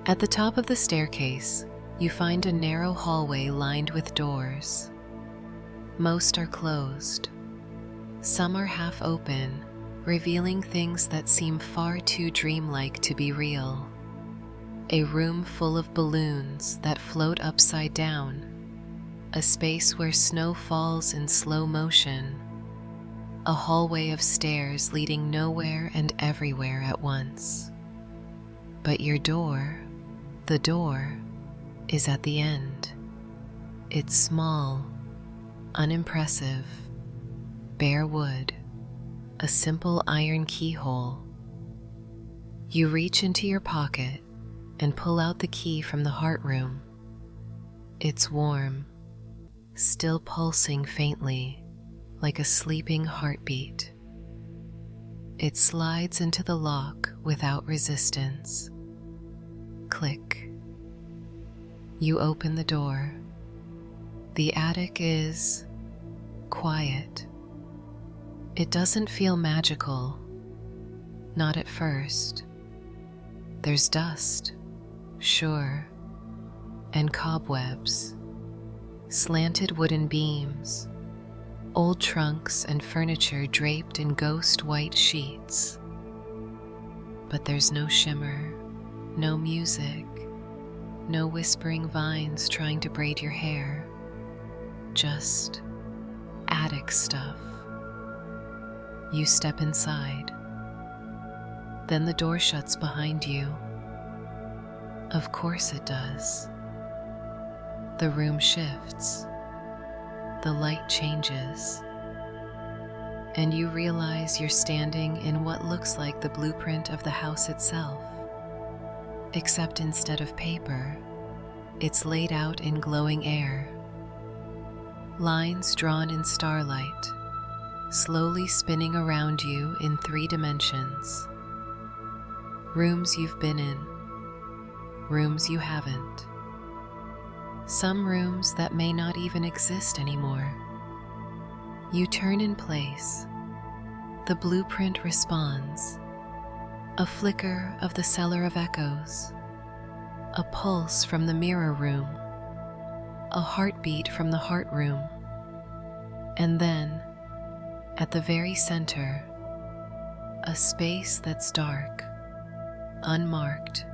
At the top of the staircase, you find a narrow hallway lined with doors. Most are closed. Some are half open, revealing things that seem far too dreamlike to be real. A room full of balloons that float upside down. A space where snow falls in slow motion. A hallway of stairs leading nowhere and everywhere at once. But your door, the door, is at the end. It's small, unimpressive, bare wood, a simple iron keyhole. You reach into your pocket and pull out the key from the heart room. It's warm, still pulsing faintly, like a sleeping heartbeat. It slides into the lock without resistance. Click. You open the door. The attic is quiet. It doesn't feel magical, not at first. There's dust, sure, and cobwebs, slanted wooden beams, old trunks and furniture draped in ghost white sheets. But there's no shimmer, no music, no whispering vines trying to braid your hair, just attic stuff. You step inside. Then the door shuts behind you. Of course it does. The room shifts. The light changes. And you realize you're standing in what looks like the blueprint of the house itself. Except instead of paper, it's laid out in glowing air. Lines drawn in starlight, slowly spinning around you in 3 dimensions. Rooms you've been in, rooms you haven't. Some rooms that may not even exist anymore. You turn in place. The blueprint responds. A flicker of the cellar of echoes. A pulse from the mirror room. A heartbeat from the heart room. And then, at the very center, a space that's dark, unmarked,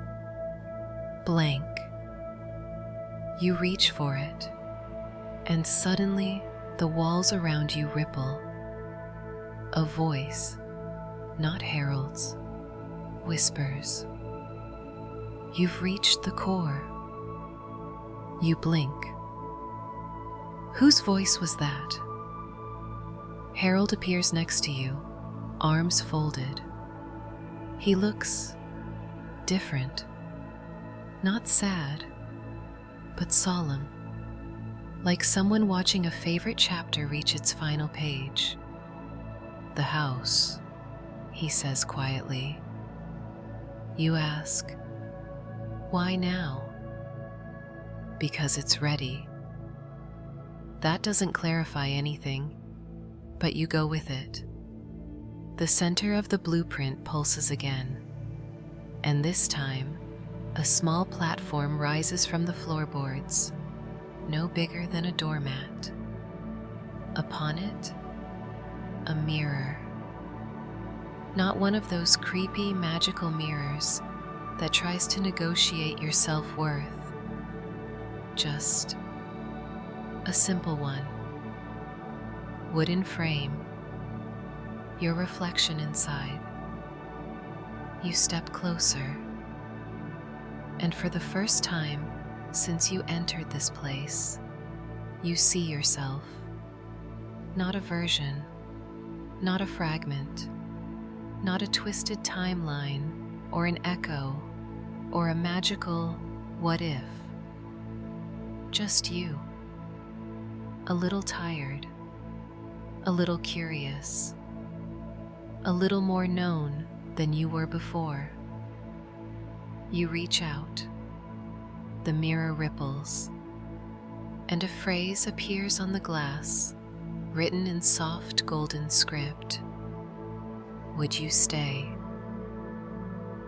blank. You reach for it, and suddenly the walls around you ripple. A voice, not Harold's, whispers. You've reached the core. You blink. Whose voice was that? Harold appears next to you, arms folded. He looks different. Not sad, but solemn. Like someone watching a favorite chapter reach its final page. The house, he says quietly. You ask, why now? Because it's ready. That doesn't clarify anything. but you go with it. The center of the blueprint pulses again, and this time, a small platform rises from the floorboards, no bigger than a doormat. Upon it, a mirror. Not one of those creepy, magical mirrors that tries to negotiate your self-worth. Just a simple one. Wooden frame. Your reflection inside. You step closer, and for the first time since you entered this place, you see yourself. Not a version, not a fragment, not a twisted timeline or an echo or a magical what if. Just you. A little tired, a little curious, a little more known than you were before. You reach out. The mirror ripples, and a phrase appears on the glass, written in soft golden script. Would you stay?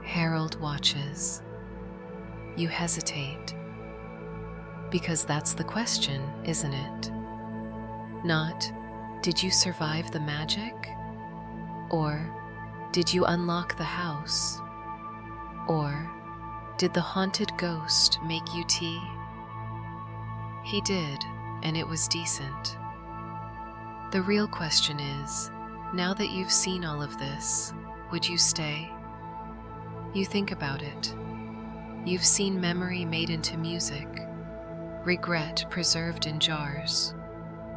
Harold watches. You hesitate. Because that's the question, isn't it? Not, did you survive the magic? Or, did you unlock the house? Or, did the haunted ghost make you tea? He did, and it was decent. The real question is, now that you've seen all of this, would you stay? You think about it. You've seen memory made into music, regret preserved in jars,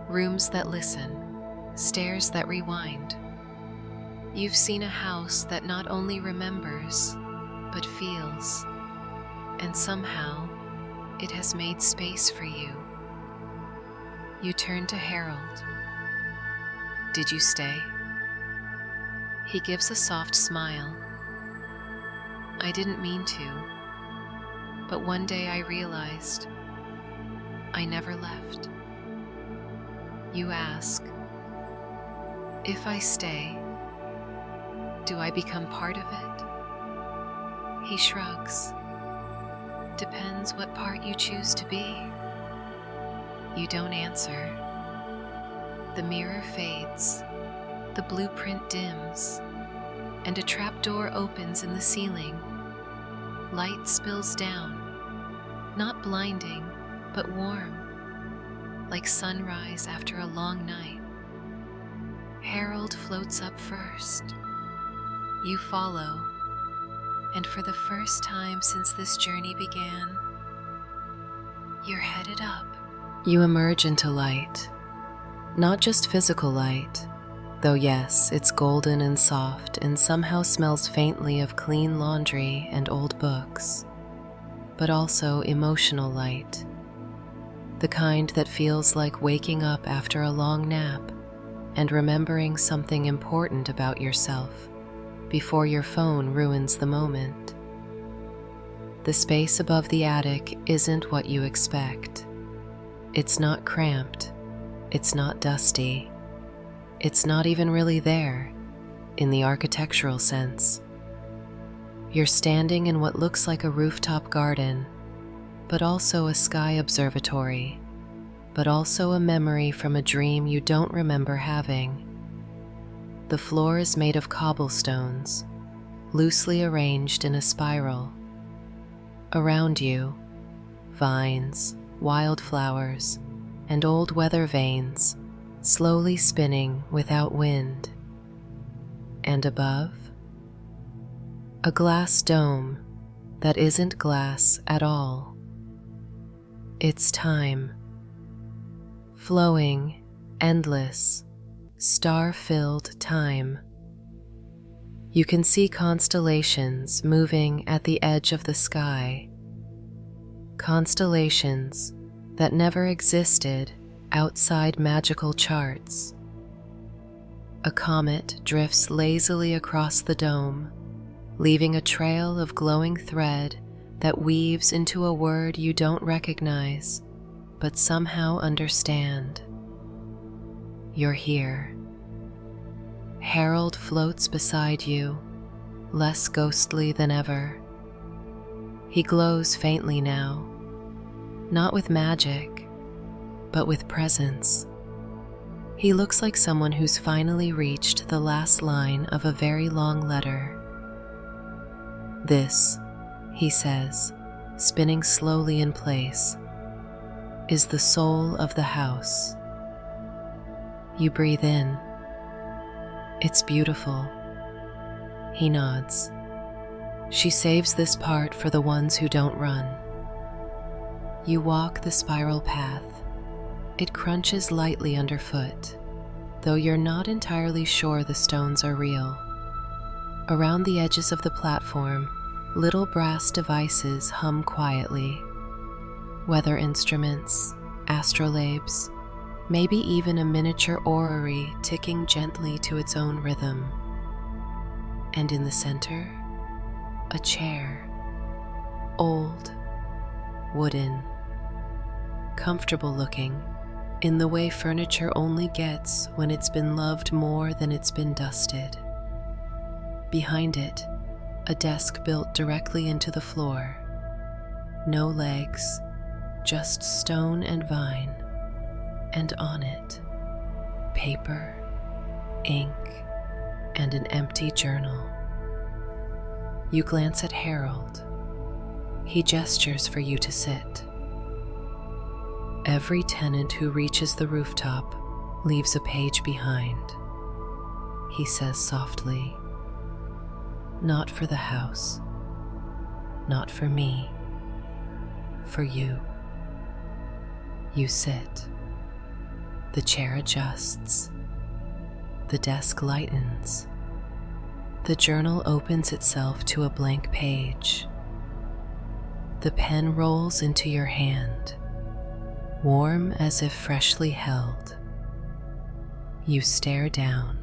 rooms that listen, stairs that rewind. You've seen a house that not only remembers, but feels, and somehow it has made space for you. You turn to Harold. Did you stay? He gives a soft smile. I didn't mean to, but one day I realized I never left. You ask, if I stay, do I become part of it? He shrugs. Depends what part you choose to be. You don't answer. The mirror fades, the blueprint dims, and a trapdoor opens in the ceiling. Light spills down, not blinding, but warm, like sunrise after a long night. Harold floats up first. You follow, and for the first time since this journey began, you're headed up. You emerge into light. Not just physical light, though yes, it's golden and soft and somehow smells faintly of clean laundry and old books, but also emotional light, the kind that feels like waking up after a long nap and remembering something important about yourself before your phone ruins the moment. The space above the attic isn't what you expect. It's not cramped. It's not dusty. It's not even really there, in the architectural sense. You're standing in what looks like a rooftop garden, but also a sky observatory, but also a memory from a dream you don't remember having. The floor is made of cobblestones, loosely arranged in a spiral. Around you, vines, wildflowers, and old weather vanes, slowly spinning without wind. And above, a glass dome that isn't glass at all. It's time. Flowing, endless, star-filled time. You can see constellations moving at the edge of the sky. Constellations that never existed outside magical charts. A comet drifts lazily across the dome, leaving a trail of glowing thread that weaves into a word you don't recognize, but somehow understand. You're here, Harold floats beside you, less ghostly than ever. He glows faintly now, not with magic, but with presence. He looks like someone who's finally reached the last line of a very long letter. "This," he says, spinning slowly in place, "is the soul of the house." You breathe in. "It's beautiful." He nods. "She saves this part for the ones who don't run." You walk the spiral path. It crunches lightly underfoot, though you're not entirely sure the stones are real. Around the edges of the platform, little brass devices hum quietly. Weather instruments, astrolabes, maybe even a miniature orrery ticking gently to its own rhythm. And in the center, a chair, old, wooden, comfortable looking, in the way furniture only gets when it's been loved more than it's been dusted. Behind it, a desk built directly into the floor. No legs, just stone and vine, and on it, paper, ink, and an empty journal. You glance at Harold. He gestures for you to sit. Every tenant who reaches the rooftop leaves a page behind, he says softly. Not for the house, not for me, for you. You sit. The chair adjusts. The desk lightens. The journal opens itself to a blank page. The pen rolls into your hand, warm as if freshly held. You stare down,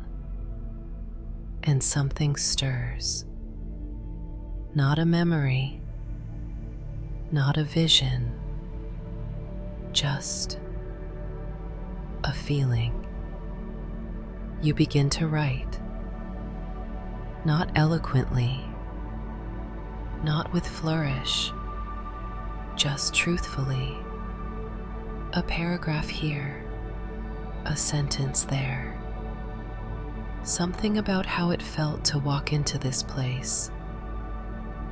and something stirs. Not a memory, not a vision, just a feeling. You begin to write, not eloquently, not with flourish, just truthfully. A paragraph here, a sentence there. Something about how it felt to walk into this place.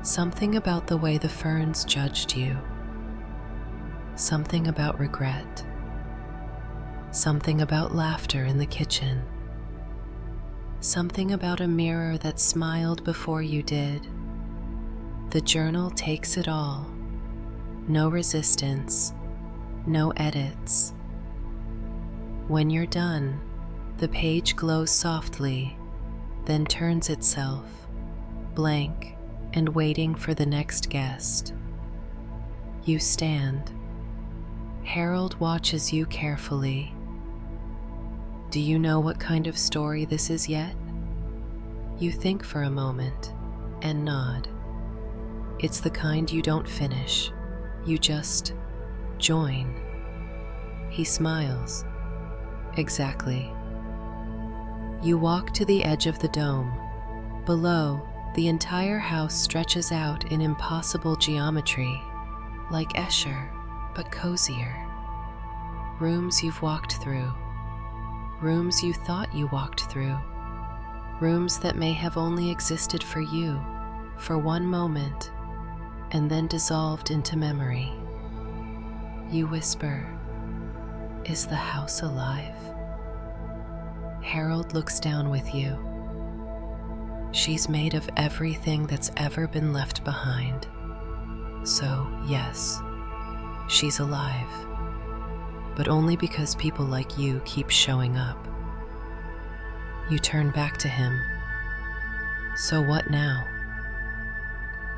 Something about the way the ferns judged you. Something about regret. Something about laughter in the kitchen. Something about a mirror that smiled before you did. The journal takes it all. No resistance, no edits. When you're done, the page glows softly, then turns itself, blank and waiting for the next guest. You stand. Harold watches you carefully. Do you know what kind of story this is yet? You think for a moment and nod. It's the kind you don't finish. You just join. He smiles. Exactly. You walk to the edge of the dome. Below, the entire house stretches out in impossible geometry, like Escher, but cozier. Rooms you've walked through. Rooms you thought you walked through. Rooms that may have only existed for you, for one moment, and then dissolved into memory. You whisper, "Is the house alive?" Harold looks down with you. She's made of everything that's ever been left behind. So, yes, she's alive. But only because people like you keep showing up. You turn back to him. So what now?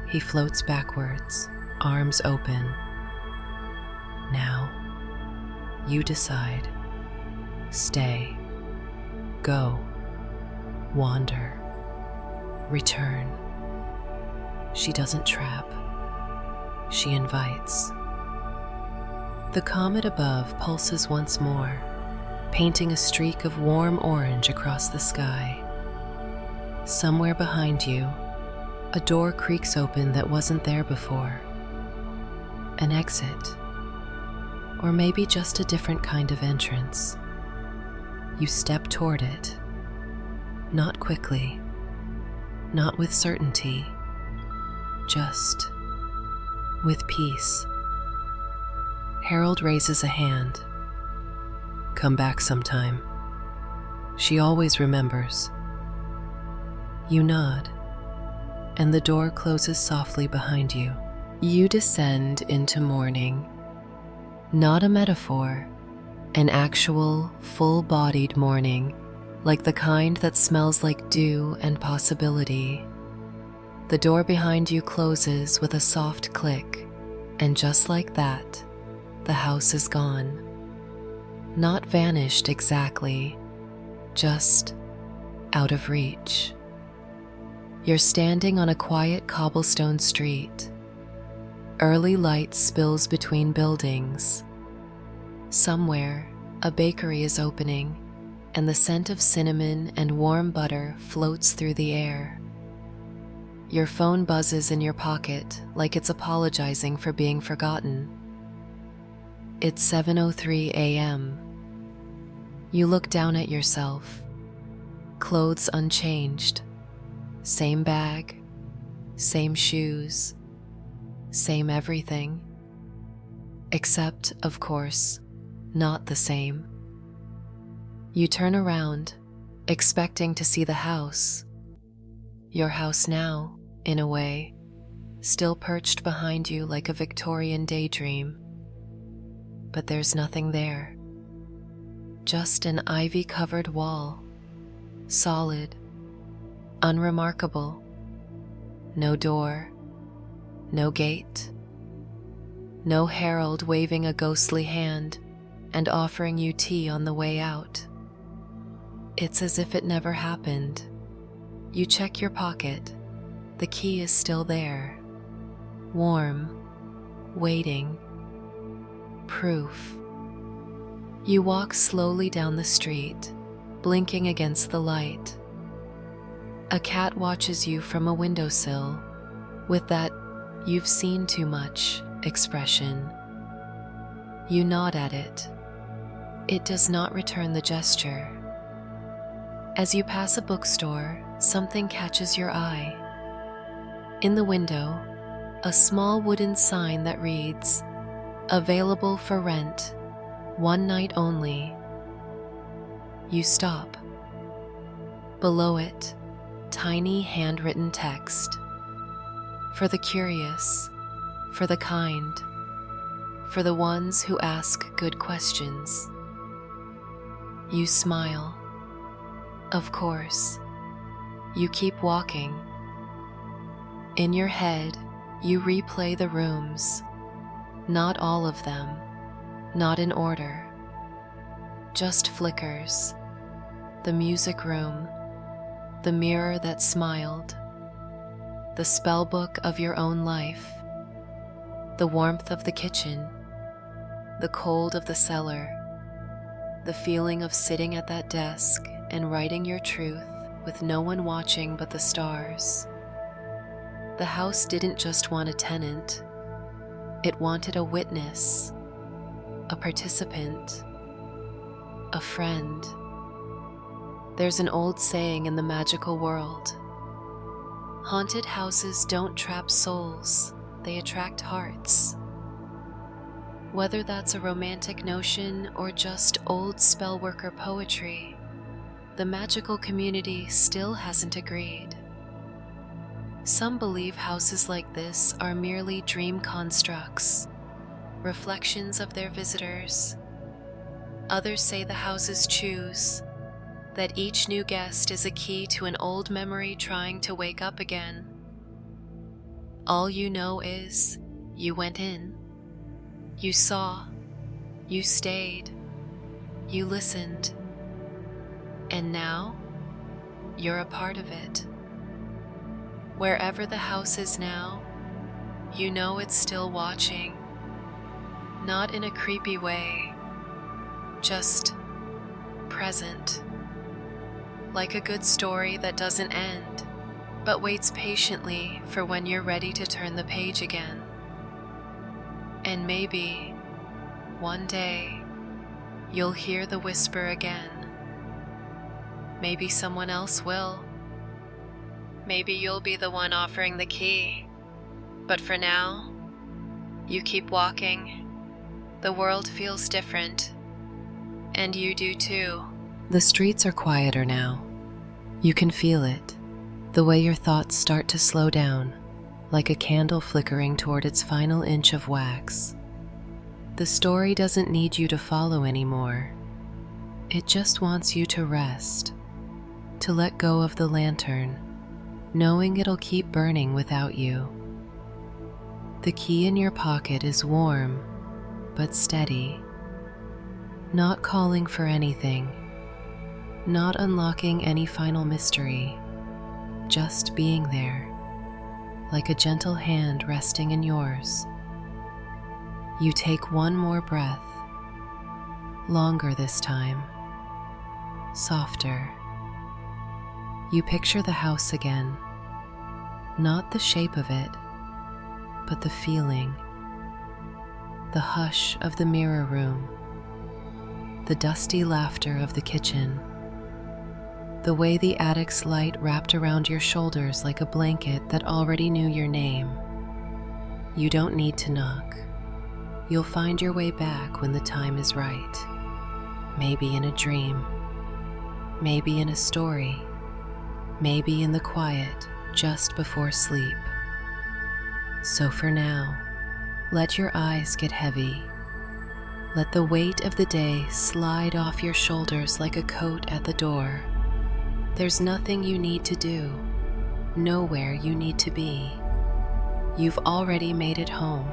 He floats backwards, arms open. Now, you decide. Stay. Go. Wander. Return. She doesn't trap. She invites. The comet above pulses once more, painting a streak of warm orange across the sky. Somewhere behind you, a door creaks open that wasn't there before. An exit, or maybe just a different kind of entrance. You step toward it, not quickly, not with certainty, just with peace. Harold raises a hand. Come back sometime. She always remembers. You nod, and the door closes softly behind you. You descend into morning. Not a metaphor, an actual, full-bodied morning, like the kind that smells like dew and possibility. The door behind you closes with a soft click, and just like that, the house is gone. Not vanished exactly, just out of reach. You're standing on a quiet cobblestone street. Early light spills between buildings. Somewhere, a bakery is opening, and the scent of cinnamon and warm butter floats through the air. Your phone buzzes in your pocket like it's apologizing for being forgotten. It's 7:03 a.m. You look down at yourself. Clothes unchanged. Same bag, same shoes, same everything. Except, of course, not the same. You turn around, expecting to see the house. Your house now, in a way, still perched behind you like a Victorian daydream. But there's nothing there. Just an ivy-covered wall, solid, unremarkable. No door, no gate, no herald waving a ghostly hand and offering you tea on the way out. It's as if it never happened. You check your pocket. The key is still there, warm, waiting, proof. You walk slowly down the street, blinking against the light. A cat watches you from a windowsill with that "you've seen too much" expression. You nod at it. It does not return the gesture. As you pass a bookstore, something catches your eye. In the window, a small wooden sign that reads, "Available for rent, one night only." You stop. Below it, tiny handwritten text. For the curious, for the kind, for the ones who ask good questions. You smile. Of course. You keep walking. In your head, you replay the rooms. Not all of them, not in order. Just flickers. The music room, the mirror that smiled, the spellbook of your own life, the warmth of the kitchen, the cold of the cellar, the feeling of sitting at that desk and writing your truth with no one watching but the stars. The house didn't just want a tenant. It wanted a witness, a participant, a friend. There's an old saying in the magical world. Haunted houses don't trap souls, they attract hearts. Whether that's a romantic notion or just old spellworker poetry, the magical community still hasn't agreed. Some believe houses like this are merely dream constructs, reflections of their visitors. Others say the houses choose, that each new guest is a key to an old memory trying to wake up again. All you know is, you went in, you saw, you stayed, you listened, and now you're a part of it. Wherever the house is now, you know it's still watching, not in a creepy way, just present, like a good story that doesn't end, but waits patiently for when you're ready to turn the page again. And maybe, one day, you'll hear the whisper again. Maybe someone else will. Maybe you'll be the one offering the key. But for now, you keep walking. The world feels different, and you do too. The streets are quieter now. You can feel it, the way your thoughts start to slow down, like a candle flickering toward its final inch of wax. The story doesn't need you to follow anymore. It just wants you to rest, to let go of the lantern, knowing it'll keep burning without you. The key in your pocket is warm, but steady, not calling for anything, not unlocking any final mystery, just being there, like a gentle hand resting in yours. You take one more breath, longer this time, softer. You picture the house again, not the shape of it, but the feeling, the hush of the mirror room, the dusty laughter of the kitchen, the way the attic's light wrapped around your shoulders like a blanket that already knew your name. You don't need to knock. You'll find your way back when the time is right. Maybe in a dream, maybe in a story, maybe in the quiet just before sleep. So for now, let your eyes get heavy. Let the weight of the day slide off your shoulders like a coat at the door. There's nothing you need to do, nowhere you need to be. You've already made it home.